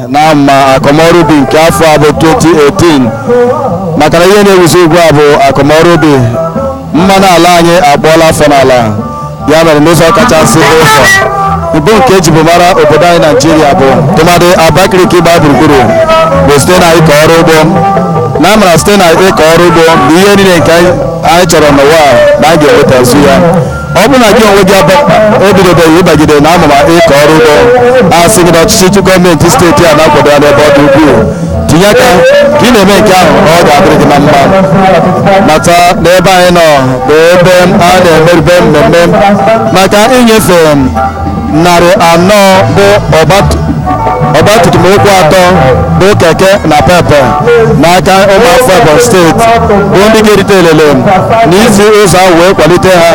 na ma akọmọrụ bi nke afọ abụ 2018 maka na ihe na-ewuzi ugbu a bụ akọmọrụ bi mmanụ ala anyị akpọọla afọ n'ala ya mere n'ụzọ kachasị ụzọ ibu nke ejibu mara obodo anyị Naijiria bụ tụmadị Abakaliki gba gburugburu bụ site na ịkọ ọrụ ugbo na amara site na ịkọ ọrụ ugbo bụ ihe niile nke anyị chọrọ n'ụwa na anyị ga-enwetazu ya ọ bụrụ na gị onwe gị ebidobeghị ịbagide na amụma ịkọ ọrụ ugbo a sị gị na ọchịchị gọọmenti steeti a na-akwado ya n'ebe ọ dị ukwuu tinye aka ka ị na-eme nke ahụ ọ ga-adịrị gị na mma mata na ebe anyị nọ bụ ebe a na-emerube mmemme maka inyefe 400 bụ ọgbatumtum ụkwụ atọ bụ keke na pepe n'aka ụmụafọ Ebonyi steeti bụ ndị ga-erite elele n'izi ụzọ ahụ wee kwalite ha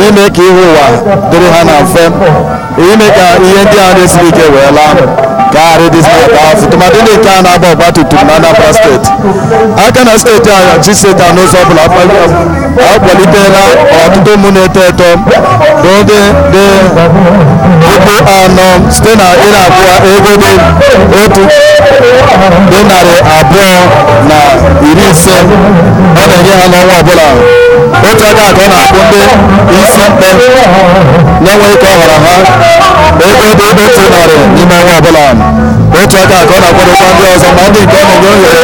ime ka ihu ụwa dịrị ha na mfe ime ka ihe ndị ahụ na-esiri ike wee laa ka afọ tụmadị ndị nke a na-agba ọgbatumtum na Anambra steeti aka na steeti a chi steeti a n'ụzọ ọbụla akwalitela ọtụtụ ụmụ na-eto eto bụ ndị dị puku 4 site na iri abụọ ego dị otu dị 250 ọ na-enye ha n'ọnwa ọbụla otu aka ka ọ na-akwụ ndị isi mkpe na-enweghị ka ọ họrọ ha ego dị 100 n'ime ọnwa ọbụla otu aka ka ọ na-akwadokwa ndị ọzọ ma ndị nke ọ na-enye ohere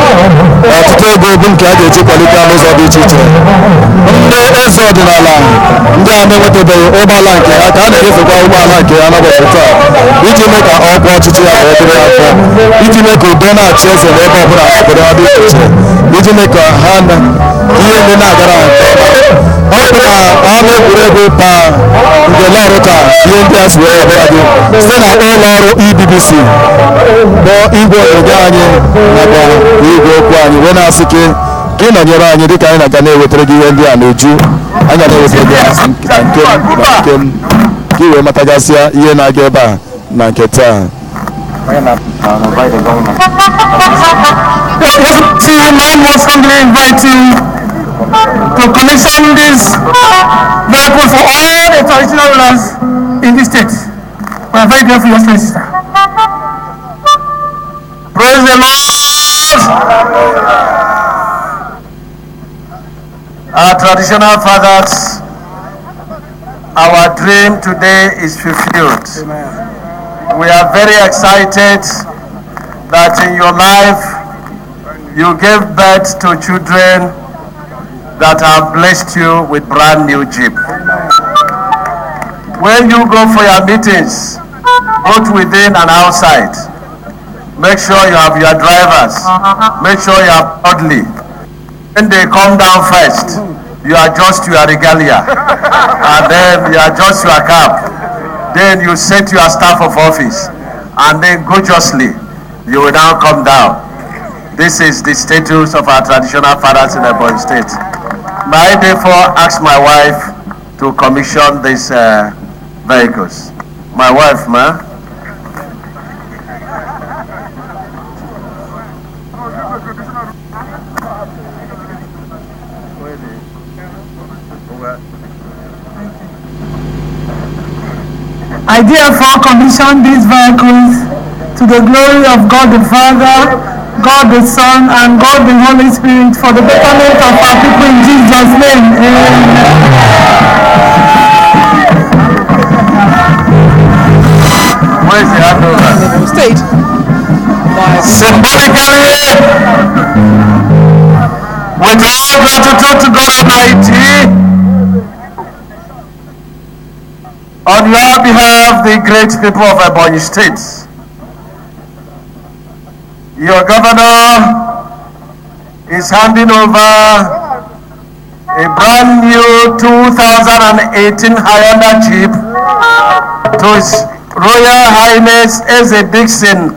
ọtụtụ ego bụ nke a ga-eji kwalite n'ụzọ dị iche iche ndị eze ọdịnala ndị a na-enwetabeghị ụgbọala nke ha ka a na-enyefekwa ụgbọala nke ha n'ụbọchị taa iji mee ka ọkwa ọchịchị ya wee dịrị afọ iji mee ka udo na-achị eze n'ebe ọbụla obodo ha dị iche iji mee ka ha ihe ndị na-agara ha nke ọma ọ bụ na ọrụ egwuregwu pa nke lọrụ ka ihe ndị a si wee ọbụla gị site na ụlọ ọrụ Ebbc bụ igwe onyonyo anyị nakwa igwe okwu anyị wee na-asị ka ị nọnyere anyị dịka anyị na-aga na-ewetara gị ihe ndị a n'uju anya na-ewetara gị na nke m ka ị wee matagasịa ihe na-aga ebe a na nke taa most humbly invite you to commission this vehicle for all the traditional rulers in this state. We are very grateful, Your Excellency, sister. Praise the Lord. Our traditional fathers, our dream today is fulfilled. Amen. We are very excited that in your life you gave birth to children that have blessed you with brand new Jeep. When you go for your meetings, both within and outside, make sure you have your drivers, make sure you are orderly. When they come down first, you adjust your regalia, and then you adjust your cap. Then you set your staff of office, and then gorgeously, you will now come down. This is the status of our traditional fathers in Ebbc State. May I therefore ask my wife to commission these vehicles. My wife, ma. I therefore commission these vehicles to the glory of God the Father, God the Son, and God the Holy Spirit for the betterment of our people in Jesus' name. Amen. Where is the handover? State. Symbolically, with all gratitude to God Almighty, on your behalf, the great people of Ebbc State, your governor is handing over a brand new 2018 Hyundai Jeep to His Royal Highness Eze Dixon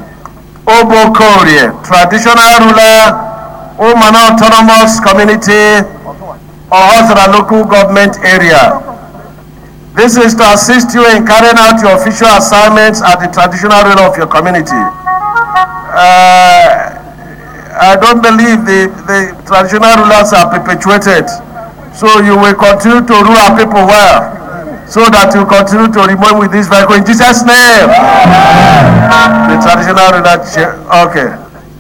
Obokorie, traditional ruler, Omana Autonomous Community, Ohosra local government area. This is to assist you in carrying out your official assignments as the traditional ruler of your community. I don't believe the traditional rulers are perpetuated. So you will continue to rule our people well, so that you continue to remain with this vehicle in Jesus' name. The traditional ruler, okay,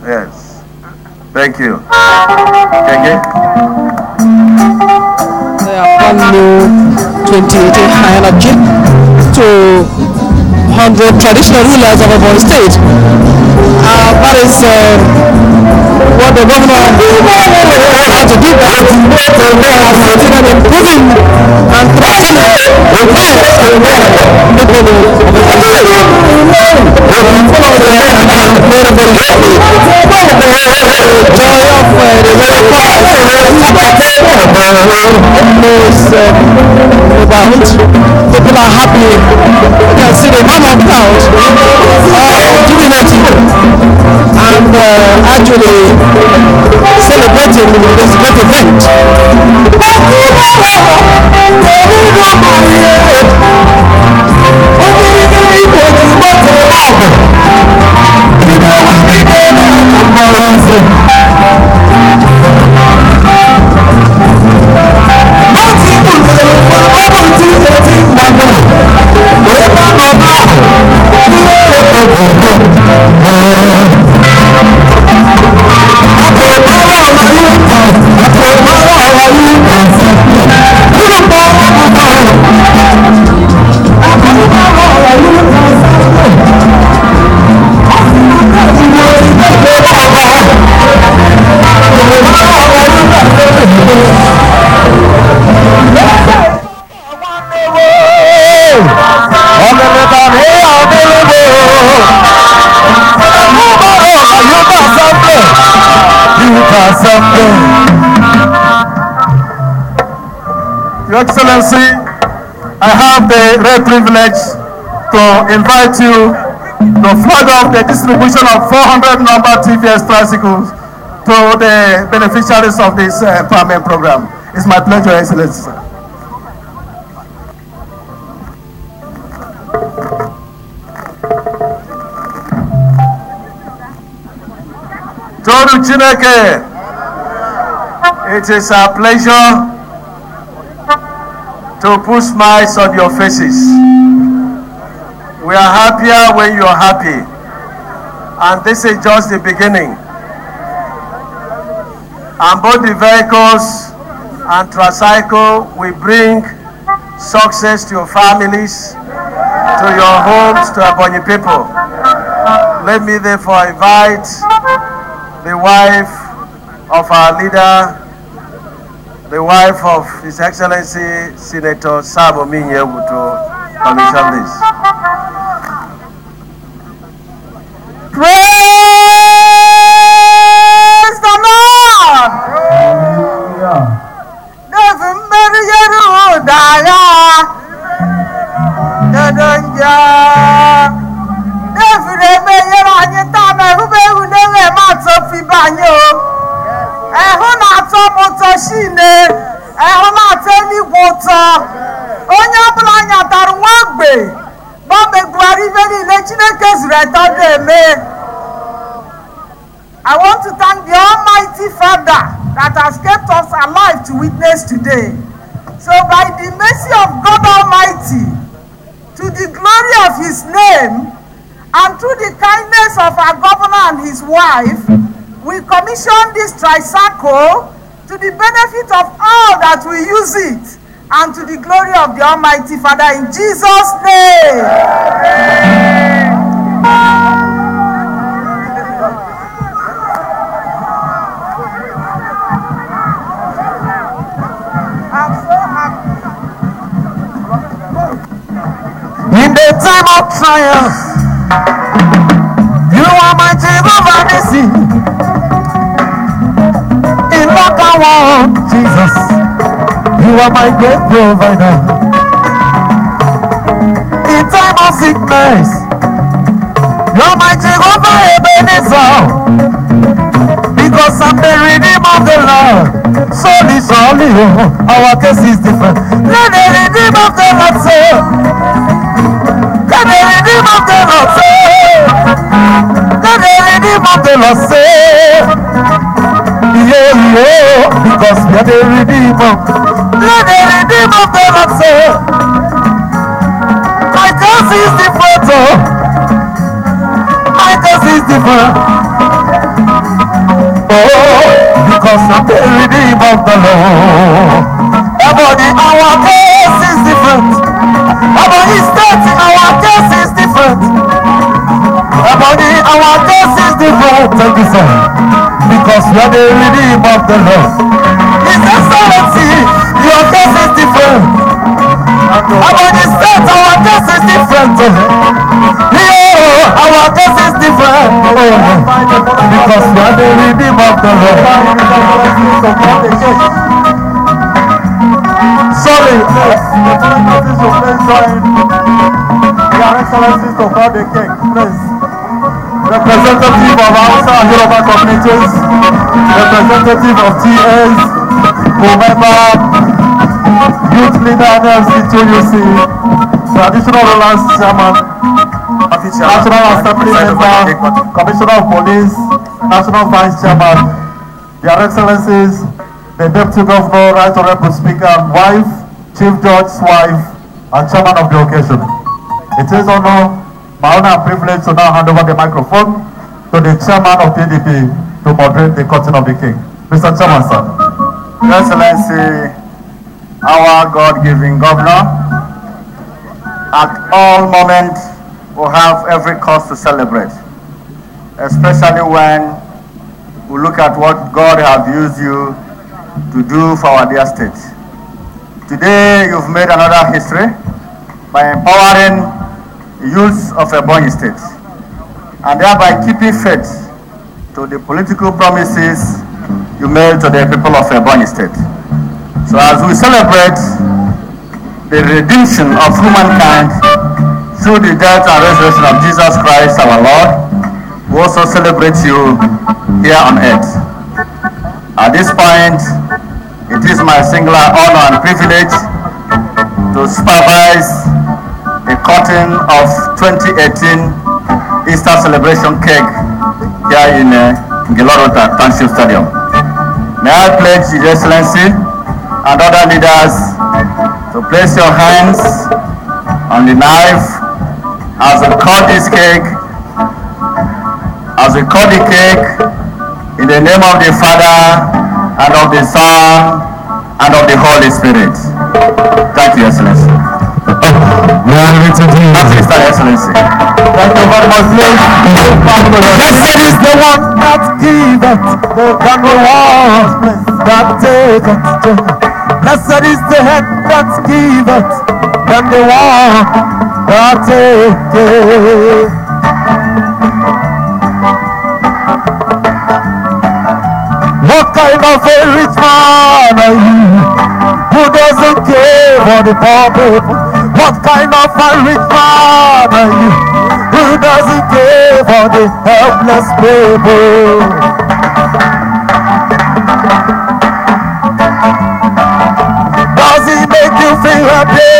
yes. Thank you. Okay. brand new 2018 Hyena Jeep to 100 traditional rulers of Ebonyi State. That is what the governor had to do, that and improving and trusting the lives and people of joy of the very people are happy. You can see the normal crowd jubilating and actually celebrating this great event. Your Excellency, I have the rare privilege to invite you to flag off the distribution of 400 number TVS tricycles to the beneficiaries of this empowerment program. It's my pleasure, Your Excellency, sir. Toru Chineke, it is a pleasure to put smiles on your faces. We are happier when you are happy, and this is just the beginning. And both the vehicles and tricycle will bring success to your families, to your homes, to Ebonyi people. Let me therefore invite the wife of our leader, the wife of His Excellency Senator Sabo Minyewu, to commission this. Praise the Lord! I want to thank the Almighty Father that has kept us alive to witness today. So by the mercy of God Almighty, to the glory of His name, and through the kindness of our governor and his wife, we commission this tricycle to the benefit of all that will use it, and to the glory of the Almighty Father, in Jesus' name. I'm so happy. In the time of triumph, you are my Jehovah Nissi. In local war, Jesus, you are my great provider. In time of sickness, you are my Jehovah Ebenezer. Because I'm the redeemer of the Lord. Surely, our case is different. Let the redeemer of the Lord say. Let the redeemer of the Lord say. Let the redeemer of the Lord say. Yeah, because we are the redeemer. Let the redeemer of the Lord say. My case is different. My case is different. Oh, because I'm the redeemer of the Lord. Ebony, our case is different. Ebony State, our case is different. Ebony, our case is different. Thank you, sir. Because we are the redeemed of the Lord. His Excellency, your case is different. Ebony State, our case is different. Yeah, our case is different. Because we are the redeemed of the Lord. Sorry, Your Excellency to call the king, please. Representative of Hausa and Yoruba communities, representative of TS, whomever, youth leader NFC 2UC, traditional rulers chairman, national assembly member, commissioner of police, national vice chairman, Your Excellencies, the Deputy Governor, Right Honorable Speaker and wife, Chief Judge's wife, and chairman of the occasion. It is my honor and privilege to now hand over the microphone to the chairman of PDP to moderate the courting of the king. Mr. Chairman, sir. Your Excellency, our God-given governor, at all moments we have every cause to celebrate, especially when we look at what God has used you to do for our dear state. Today you've made another history by empowering youths of Ebonyi State and thereby keeping faith to the political promises you made to the people of Ebbc State. So as we celebrate the redemption of humankind through the death and resurrection of Jesus Christ our Lord, we also celebrate you here on earth. At this point, it is my singular honor and privilege to supervise the cutting of 2018 Easter celebration cake here in Gilorota Township Stadium. May I pledge His Excellency and other leaders to place your hands on the knife as we cut this cake, as we cut the cake in the name of the Father and of the Son and of the Holy Spirit. Thank you, Excellency. Mr. Excellency. Thank you very much, please. Blessed is the one that giveth, and the one that taketh. Blessed is the head that giveth, and the one that taketh. What kind of a rich man are you who doesn't care for the poor people? What kind of a rich man are you who doesn't care for the helpless people? Does he make you feel happy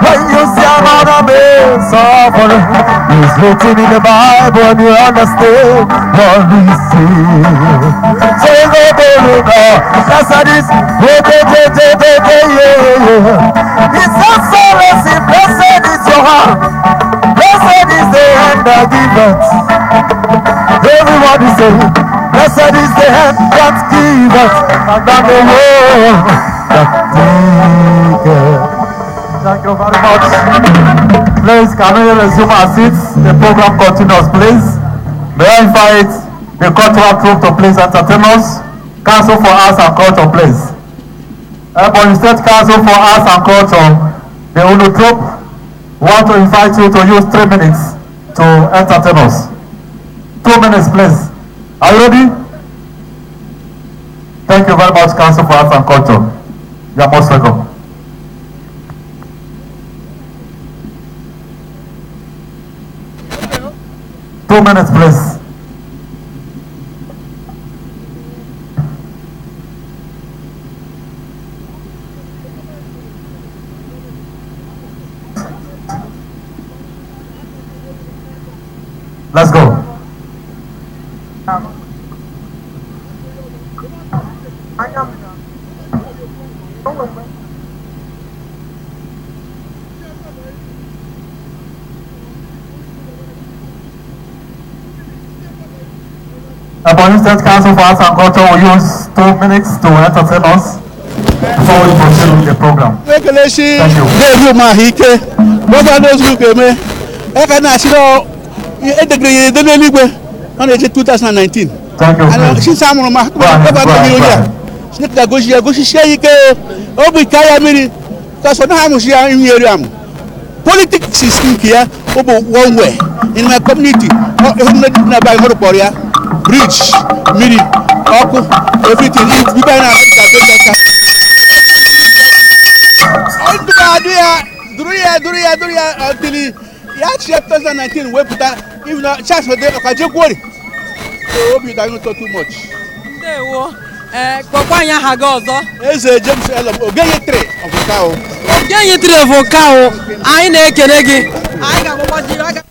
when you see another man suffering? He's written in the Bible and you understand what he says. Say go baby now, that's how this, His Excellency, blessed is your heart, blessed is the hand that giveth. Everybody say, blessed is the hand that giveth, and that the world that taketh. Thank you very much. Please, can we resume our seats? The program continues, please. May I invite the cultural troupe to please entertain us. Council for Arts and Culture, please. Ebbc State Council for Arts and Culture, the Ulu troupe, want to invite you to use 3 minutes to entertain us. 2 minutes, please. Are you ready? Thank you very much, Council for Arts and Culture. You are most welcome. Two minutes, please. Let's go. Ebbc State Council for Arts and Culture will use 2 minutes to entertain us. before we proceed with the program. Thank you. Thank you. Politics is here over one way. In my community, bridge, miri, everything. We buy now. Until 2019, we put that even a chance for them. I just worry. So we don't talk too much. Kwanya hagozo. Eze James Elam ogenye 3 of cow. Ogenye 3 of cow. Anyị na-ekele gị. Anyị ga-agbakwa jiri aka.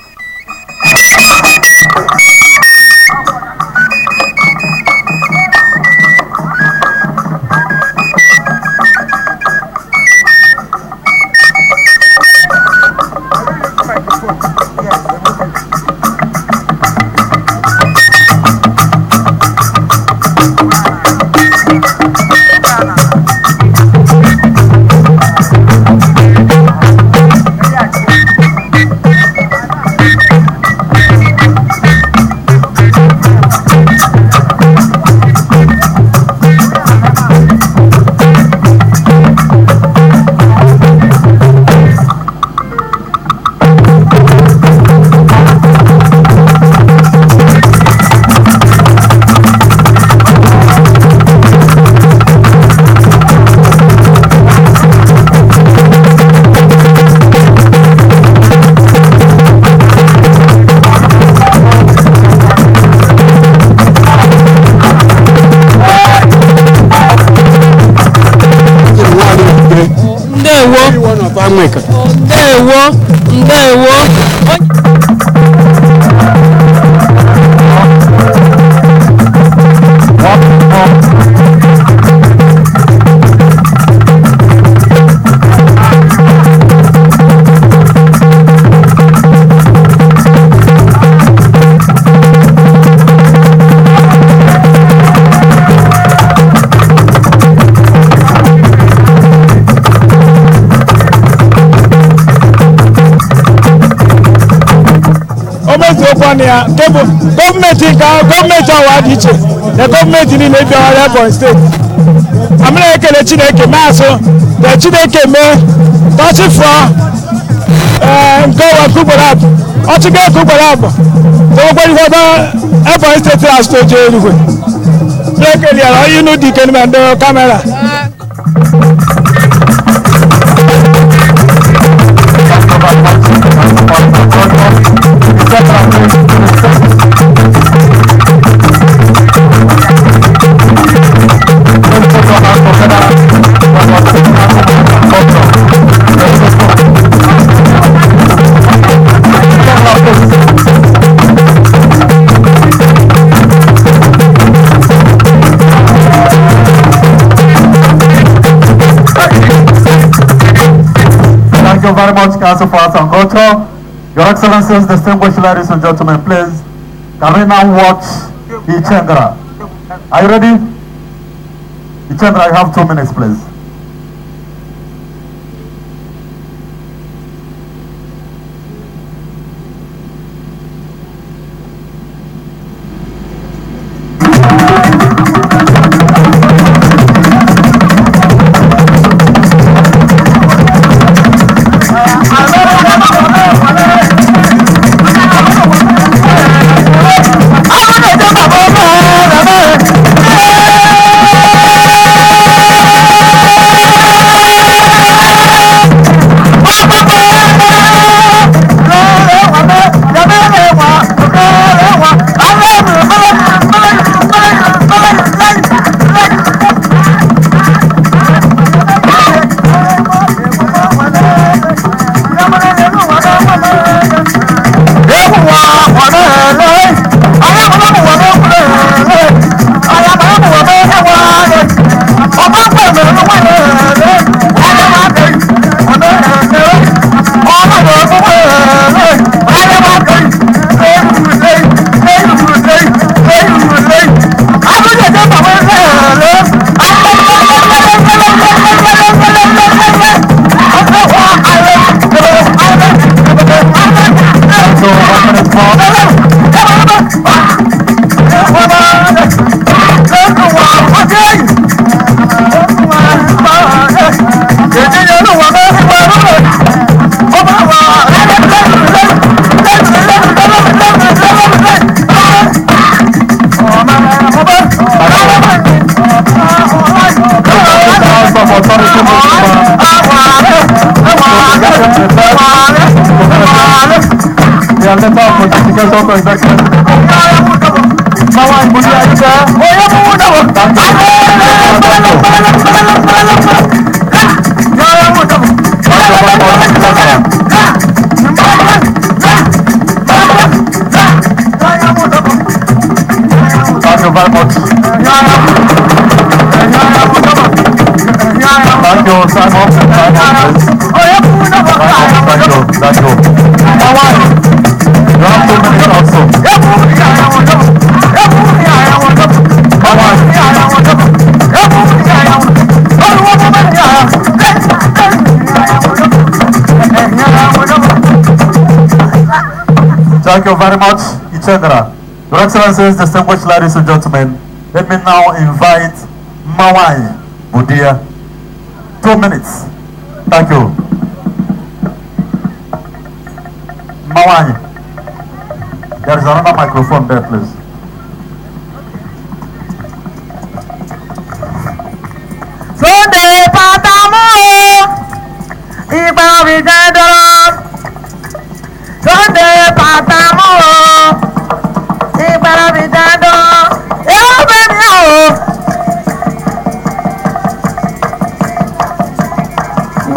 Ndewo. Government award iche the government in the Ebonyi state. I'm not going to Chineke maso the Chineke me touch from go and Kubarab or to get Kubarab. Nobody Ebonyi state has to do anyway. You know the camera. Thank you very much, Council for Arts and Culture. Your Excellencies, distinguished ladies and gentlemen, please, can we now watch Ichengra? Are you ready? Ichengra, you have 2 minutes, please. Thank you very much, Ichendra. Your Excellencies, distinguished ladies and gentlemen, let me now invite Mawai Budia. 2 minutes. Thank you. Mawai. There is another microphone there, please. Sunday Patamo, Ibawi Gandalon. Sunday Patamo, Ibawi Gandalon.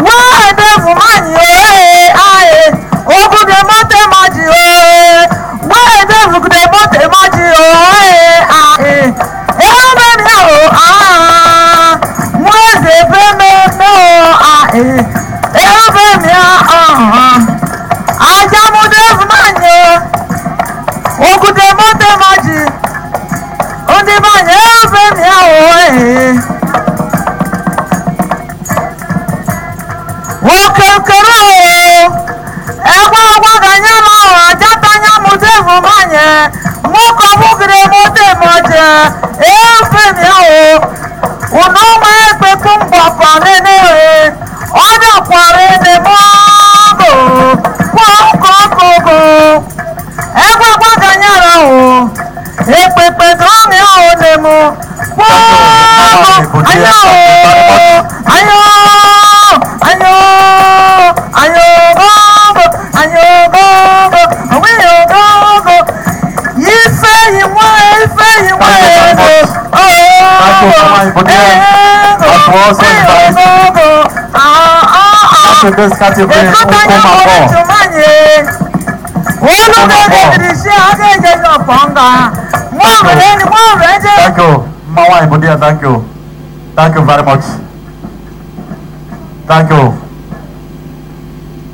Why the woman you are? Oh, good mote maji oh. Why the good mote maji oh? To this category, thank you, Mawai Budia, thank you. Thank you very much. Thank you.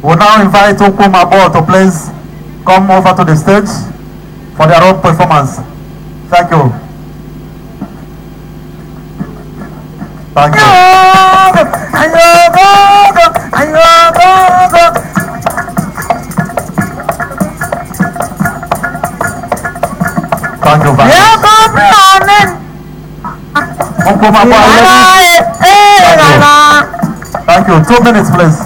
We'll now invite Okumabo to please come over to the stage for their own performance. Thank you. Thank you. Thank you very much. Thank you. 2 minutes, please.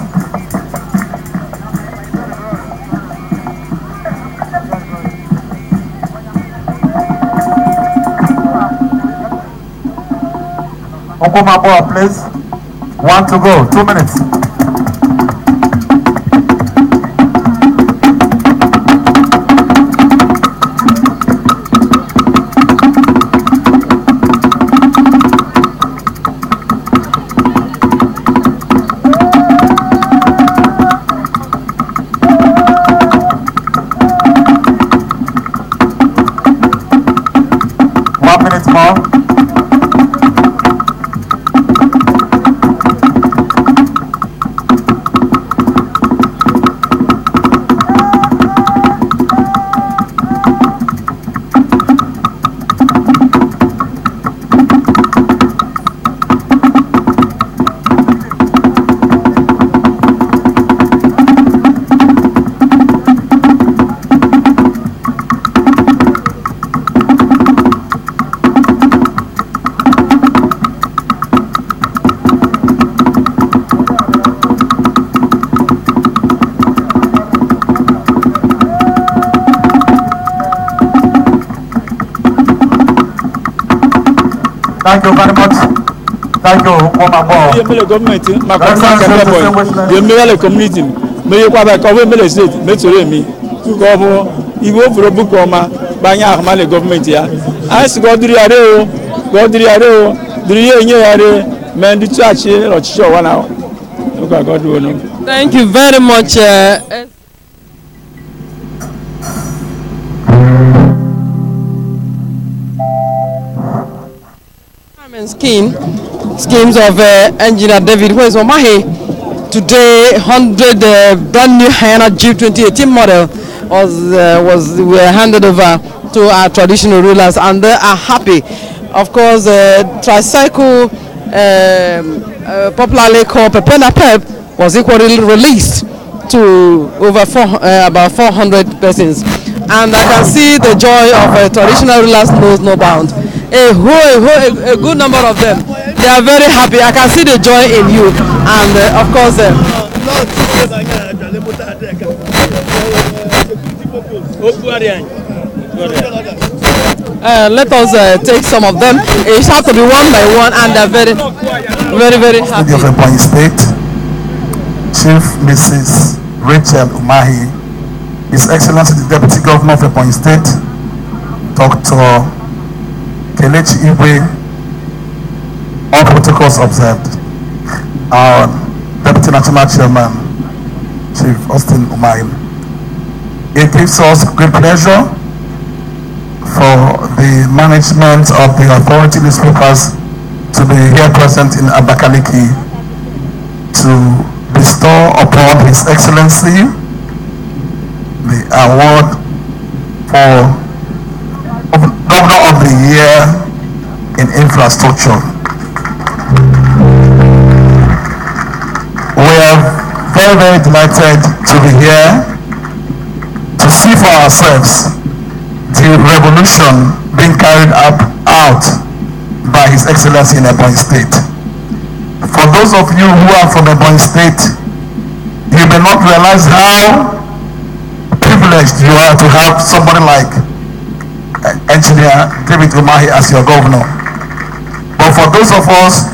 Okumabo, please. 1 to go. 2 minutes. Thank you very much. Thank you, Omabo. The government, my the community, may you have a government state, Metro me, to go Iwo for a book by Yahmale government here. Ask Godriareo, the man, the church or show 1 hour. Thank you very much. Schemes of engineer David Omahi. Today, 100 brand new Hyena Jeep 2018 model were handed over to our traditional rulers, and they are happy. Of course, tricycle, popularly called Pepena Pep, was equally released to over about 400 persons, and I can see the joy of traditional rulers knows no bound. A good number of them. They are very happy. I can see the joy in you, and of course. Let us take some of them. It has to be one by one, and they're very happy. Of Ebonyi State, Chief Mrs. Rachel Umahi, His Excellency the Deputy Governor of Ebonyi State, Dr. Kelechi Igwe, all protocols observed. Our Deputy National Chairman, Chief Austin Umahi. It gives us great pleasure for the management of the authority newspapers to be here present in Abakaliki to bestow upon His Excellency the award for Governor of the Year in Infrastructure. We are very delighted to be here to see for ourselves the revolution being carried out by His Excellency in Ebonyi State. For those of you who are from Ebonyi State, you may not realize how privileged you are to have somebody like Engineer David Umahi as your governor. But for those of us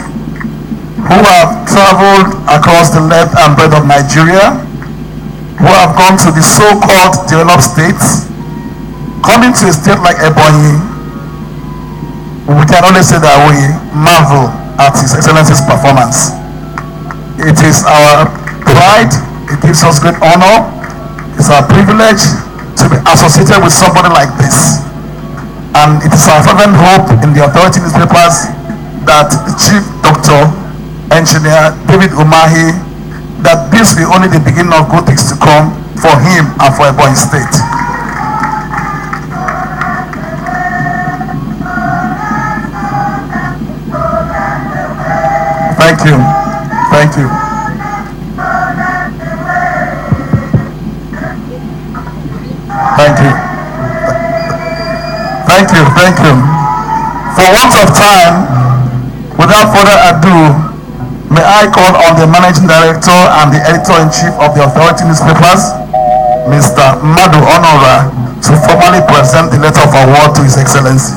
who have traveled across the length and breadth of Nigeria, who have gone to the so-called developed states, coming to a state like Ebonyi, we can only say that we marvel at His Excellency's performance. It is our pride, it gives us great honor, it's our privilege to be associated with somebody like this. And it is our fervent hope in the authority newspapers that the Chief Doctor Engineer David Umahi, that this will only the beginning of good things to come for him and for Ebonyi State. Thank you. Thank you. Thank you. Thank you. For want of time, without further ado, may I call on the Managing Director and the Editor-in-Chief of the authority newspapers, Mr. Madu Honora, to formally present the letter of award to His Excellency.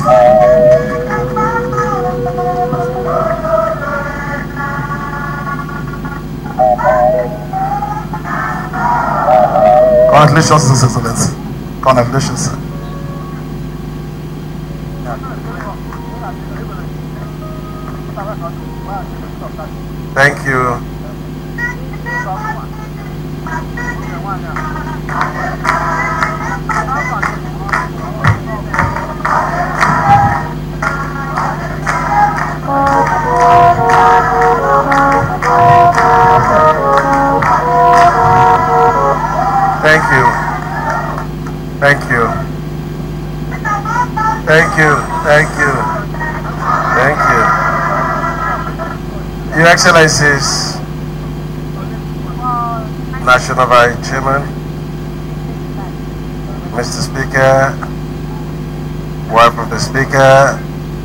Congratulations, His Excellency. Congratulations, sir. Thank you. Thank you. Thank you. Thank you. Thank you. Thank you. Your Excellencies, National Vice Chairman, Mr. Speaker, wife of the Speaker,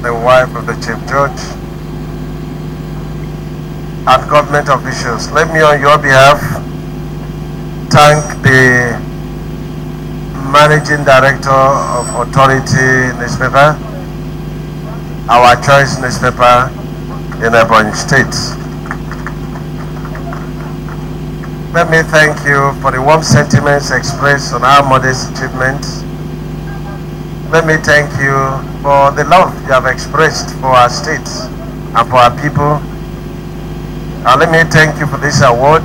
the wife of the Chief Judge, and government officials, let me on your behalf thank the Managing Director of Authority Newspaper, our choice newspaper in Ebbc State. Let me thank you for the warm sentiments expressed on our modest achievements. Let me thank you for the love you have expressed for our state and for our people. And let me thank you for this award.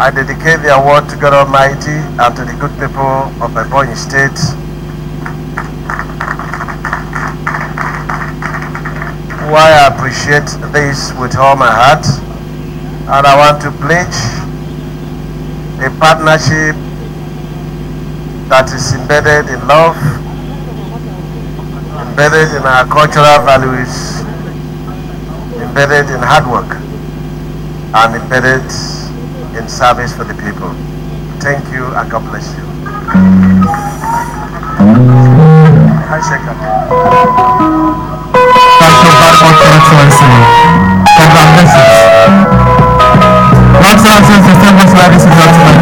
I dedicate the award to God Almighty and to the good people of Ebbc State. Why I appreciate this with all my heart, and I want to pledge a partnership that is embedded in love, embedded in our cultural values, embedded in hard work, and embedded in service for the people. Thank you and God bless you. Thank you very much, Your Excellency. Congratulations. Your Excellency, distinguished ladies and gentlemen,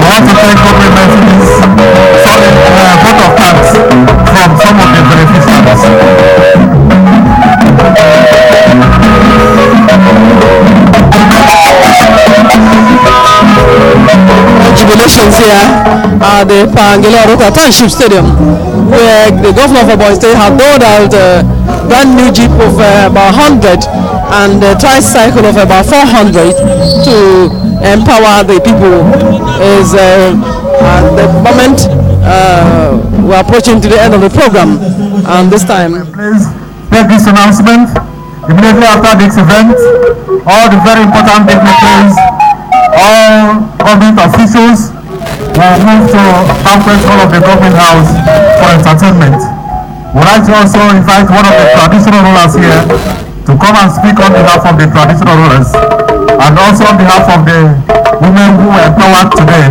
we want to thank compliments to this solid vote of thanks from some of the beneficiaries. Jubilations here at the Pangela Rota Township Stadium, where the governor of Ebbc State had doled out a brand new jeep of about 100 and a tricycle of about 400 to empower the people. Is at the moment we're approaching to the end of the program, and this time. Please take this announcement immediately after this event. All the very important dignitaries, all government officials will move to Southwest Hall of the Government House for entertainment. We'd like to also invite one of the traditional rulers here to come and speak on behalf of the traditional rulers and also on behalf of the women who were empowered today.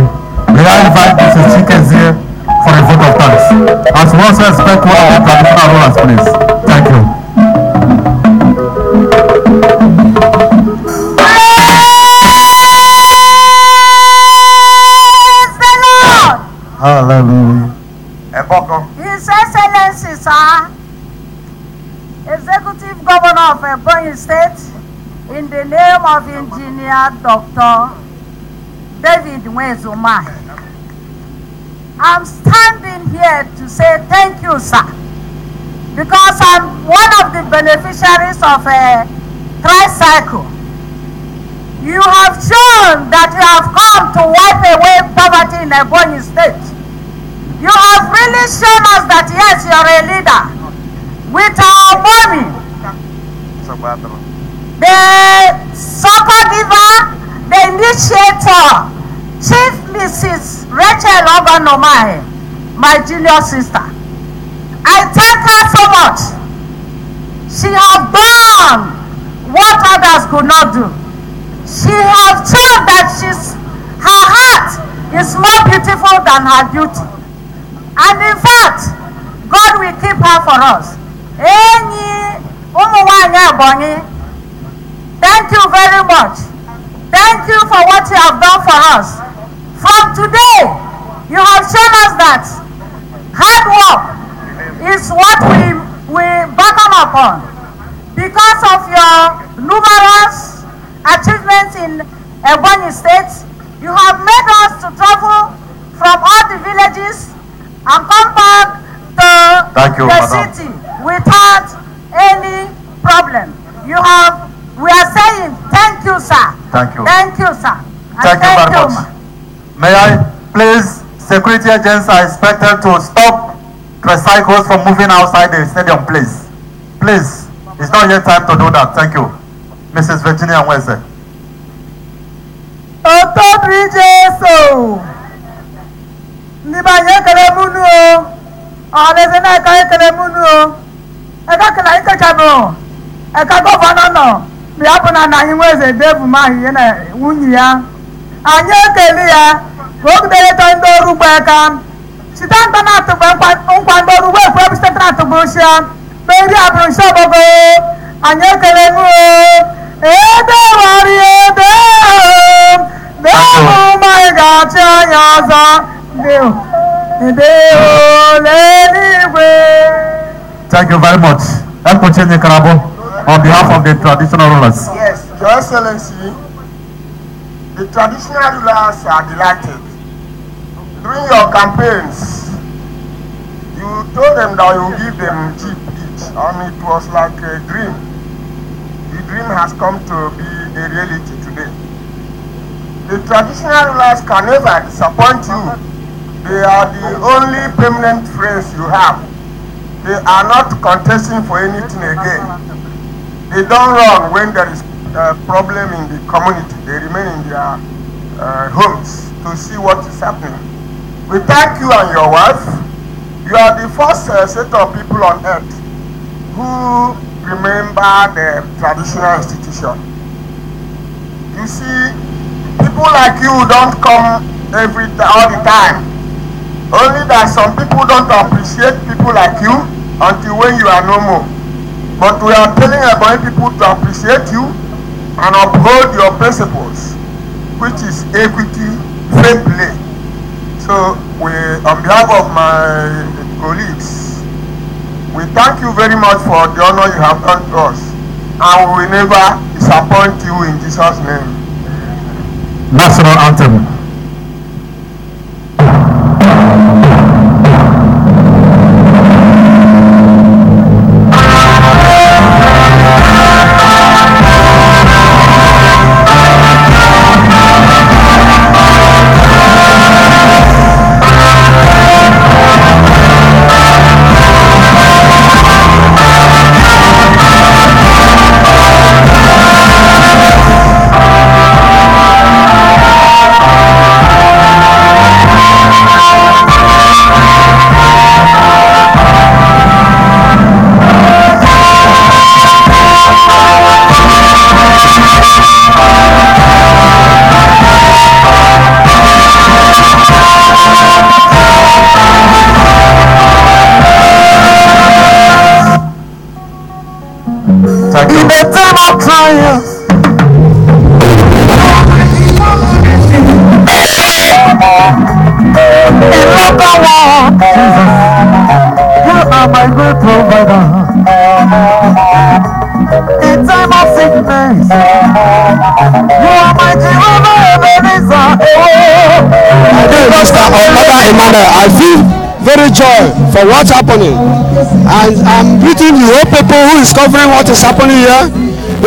May I invite Mrs. Chikez here for a vote of thanks. As we also expect one of the traditional rulers, please. Thank you. Hallelujah. His Excellency, sir, Executive Governor of Ebbc State, in the name of Engineer Dr. David Nwezuma, I'm standing here to say thank you, sir, because I'm one of the beneficiaries of a tricycle. You have shown that you have come to wipe away poverty in Ebbc State. You have really shown us that yes, you're a leader. With our money, the soccer giver, the initiator, Chief Mrs. Rachel Oganomai, my junior sister. I thank her so much. She has done what others could not do. She has shown that her heart is more beautiful than her beauty. And in fact, God will keep her for us. Thank you very much. Thank you for what you have done for us. From today, you have shown us that hard work is what we beckon upon. Because of your numerous achievements in Ebbc State, you have made us to travel from all the villages and come back to the city without any problem. We are saying thank you, sir. Thank you. Thank you, sir. Thank you very much. May I please, security agents are expected to stop tricycles from moving outside the stadium, please. Please, it's not yet time to do that. Thank you. Mrs. Virginia Nweze. Nibanye kelemunu o, ọ̀rẹ́sẹ̀ náà ẹ̀ka kelemunu o, ẹ̀ka kẹlẹ́ ẹ̀ka kẹbọ̀, ẹ̀ka gọ́fọ̀nà nọ, bíápùnà náà yín wẹ́sẹ̀ dẹ́bù máa yìí náà wúnyì ya. Anyị ekele ya, ogidere tó ndị orugbo ẹ̀ka, site ntọ náà tụgbe nkwa ndị orugbo ekwe bụ site náà tụgbe oshia, beri abụrụ nsọ ọgbọgọ, anyị ekele mu o, ede wari ede o, dẹ́bù máa ị ga-achị anya ọzọ. Thank Thank you very much. On behalf of the traditional rulers. Yes, Your Excellency, the traditional rulers are delighted. During your campaigns, you told them that you will give them jeep each, and it was like a dream. The dream has come to be a reality today. The traditional rulers can never disappoint you. They are the only permanent friends you have. They are not contesting for anything again. They don't run when there is a problem in the community. They remain in their homes to see what is happening. We thank you and your wife. You are the first set of people on earth who remember the traditional institution. You see, people like you don't come all the time. Only that some people don't appreciate people like you until when you are no more. But we are telling about people to appreciate you and uphold your principles, which is equity, fair play. So we, on behalf of my colleagues, we thank you very much for the honor you have done to us, and we will never disappoint you in Jesus' name. National anthem. I feel very joy for what's happening, and I'm greeting the whole people who is covering what is happening here,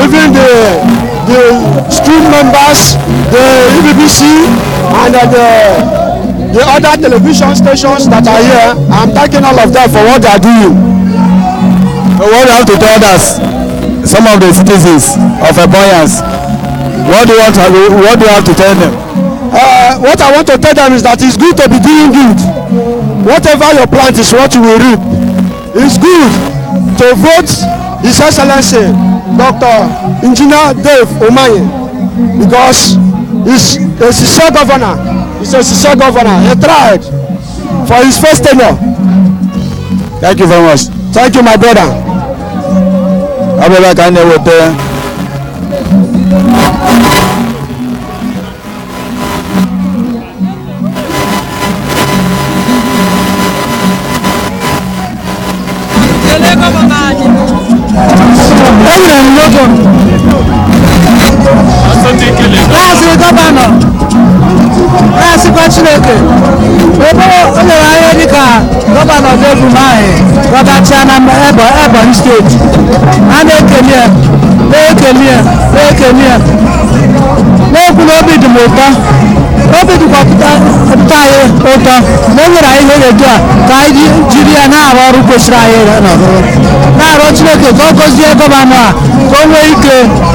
even the school members, the Ebbc, and the other television stations that are here. I'm thanking all of them for what they are doing. So what do you have to tell us, some of the citizens of Eboyans? What do you have to tell them? What I want to tell them is that it's good to be doing good. Whatever you plant is what you will reap. It's good to vote His Excellency Dr. Engineer Dave Umahi, because he's a sincere governor. He's a sincere governor. He tried for his first tenure. Thank you very much. Thank you, my brother. I'll be back and with Governor Dave Umahi, Governor Chanam Ebbc State, and they came here. No good be the motor. Obi the tire auto. No good I hear it. Kaidi Juliana or Rukoshrayer. Now, Rochelle, go see Governor. Go make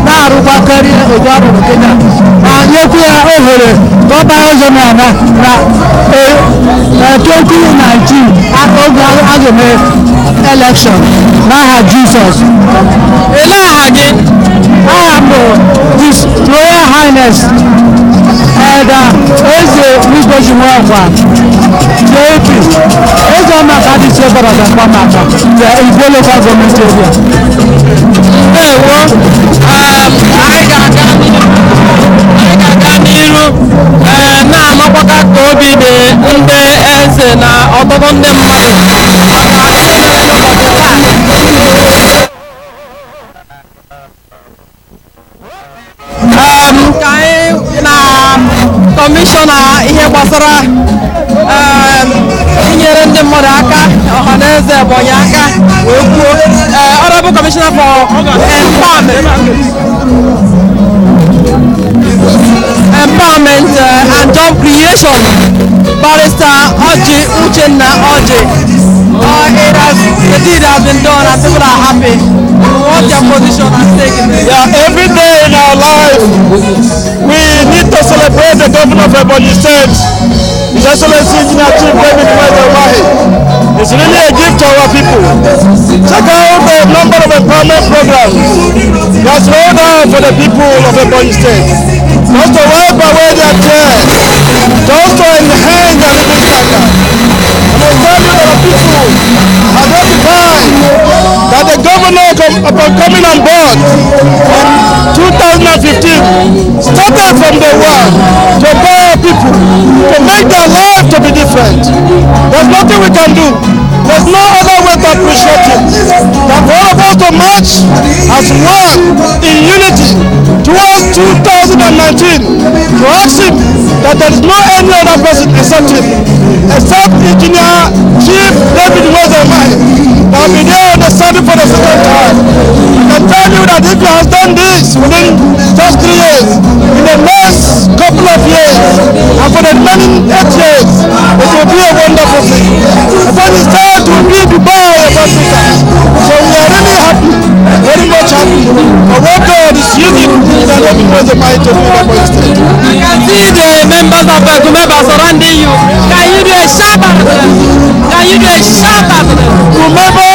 now Rubakari, Kenya. And yet we are over it. Go by Ozamana. 2019 election. Now Jesus. I am His Royal Highness and Eze Wisdom JP. Eze Omakadi Chebara and Pamaka. The Igbo local government area. Na amakwaka ka obi dị ndị eze na ọtụtụ ndị mmadụ maka ihe mere n'ụbọchị taa Commissioner ihe gbasara inyere ndị mmadụ aka ọhaneze Ebonyi aka wee kwuo Honorable Commissioner for Empowerment and Job Creation, Barrister Oji Uchenna Oji. The deed has been done and people are happy. What their position has taken? Yeah, every day in our life we need to celebrate the governor of Ebbc State, His Excellency Engineer Chief David Umahi. It's really a gift to our people. Check out the number of empowerment programs he has rolled out for the people of Ebbc State. Just to wipe away their tears, just to enhance their living standard. And I tell you that people are notified that the governor, upon coming on board in 2015, started from the world to empower people, to make their life to be different. There's nothing we can do. There's no other way to appreciate it than for all of us to march as one in unity towards 2019 to ask him that there is no any other person except him, except Engineer Chief David Umahi that will be there on the saddle for the second time. I can tell you that if he has done this within just 3 years, in the next couple of years, and for the remaining 8 years, it will be a wonderful thing. Upon his time to be Dubai of Africa. So we are really happy, very much happy for what God is using in the name of the mighty to do in Ebbc State. I can see the members of Kumeba surrounding you. Can you do a shout out to them? Can you do a shout out to them? Kumeba!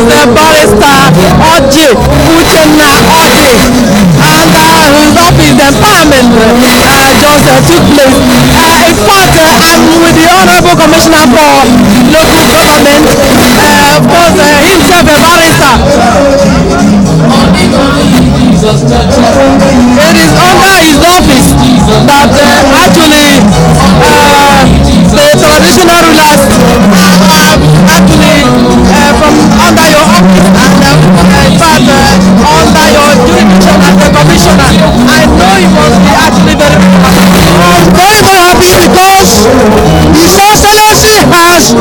The barrister Oji Uchenna Oji, and his office empowerment just took place. In fact, I'm with the Honorable Commissioner for Local Government, of course, himself a barrister. It is under his office that actually the traditional rulers actually from under your office and in fact under your jurisdiction as a commissioner. I know you must be actually very happy. I'm very happy because His Excellency has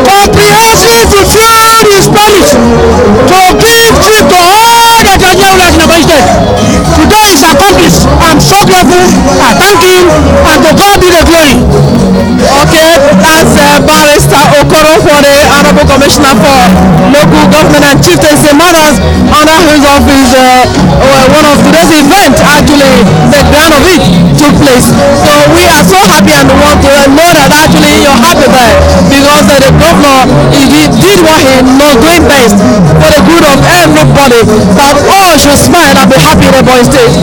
comprehensively fulfilled his promise to give chief to all the traditional rulers in Ebbc State. Today is accomplished. I'm so grateful. I thank him, and to God be the glory. Okay, that's Barrister Okoro for the Honorable Commissioner for Local Government and Chieftaincy Matters under his office. One of today's event, actually, the ground of it took place. So we are so happy and want to know that actually you're happy there because the governor he did what he was doing best for the good of everybody. That all should smile and be happy in Ebbc State.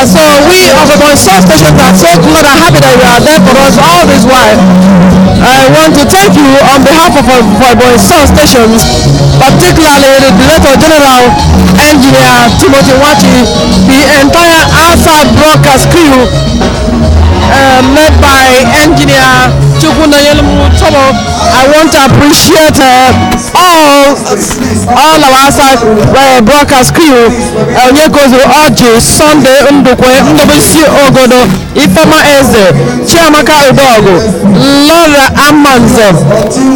So we of Ebbc State are so glad and happy that you are there for us all this while. I want to thank you on behalf of Ebbc stations, particularly the Director General, Engineer Timothy Wachi, the entire outside broadcast crew, led by Engineer Chukwunayelmu Tomo. I want to appreciate all our outside broadcast crew. Onyekozu Oji, Sunday Ndukwe, Ndobisi Ogodo, Ifema Eze, Chiamaka Udogo, Laura Amanze,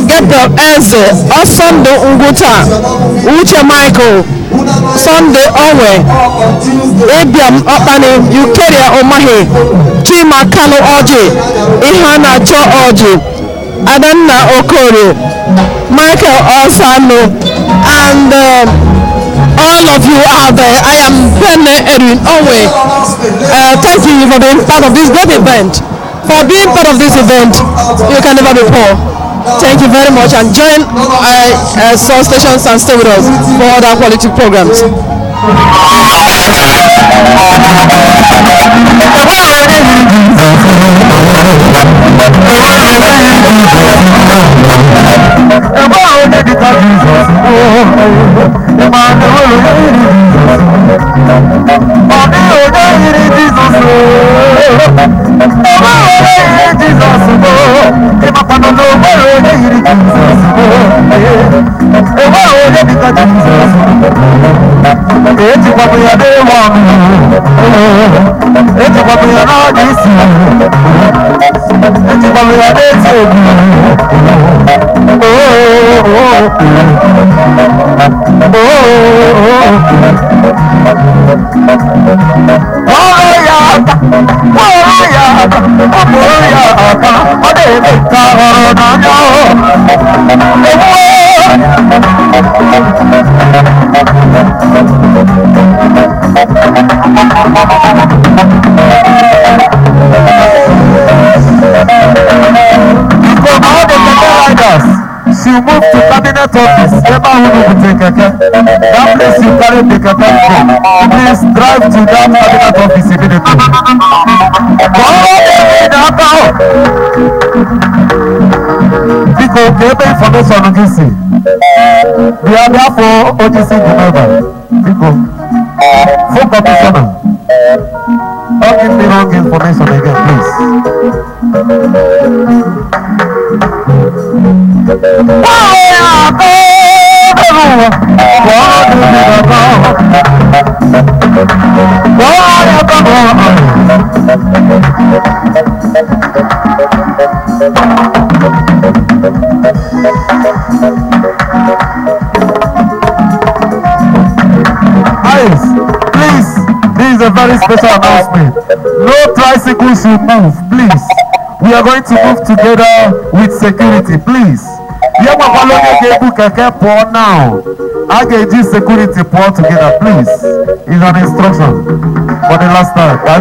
Gabriel Eze, Osondo Nguta, Uche Michael, Sunday Owe, Ebiam Okpani, Eukeria Omahe, Chima Kano Oji, Ihana Cho Oji, Adanna Okoro, Michael Osano, and all of you out there. I am Benne Edwin Owe. Thank you for being part of this great event. For being part of this event, you can never be poor. Thank you very much, and join Soul Stations and stay with us for other quality programs. Jesus, She moved to cabinet office. Never who will take keke. That place you carry the keke from. Please drive to that cabinet office immediately. Because give information on this. We are there for OGC Geneva. Because full commissioner. Don't give me wrong information again, please. Please, this is a very special announcement. No tricycle should move, please. We are going to move together with security, please. You are following the now. I get this security pour together, please. It's an instruction for the last time. I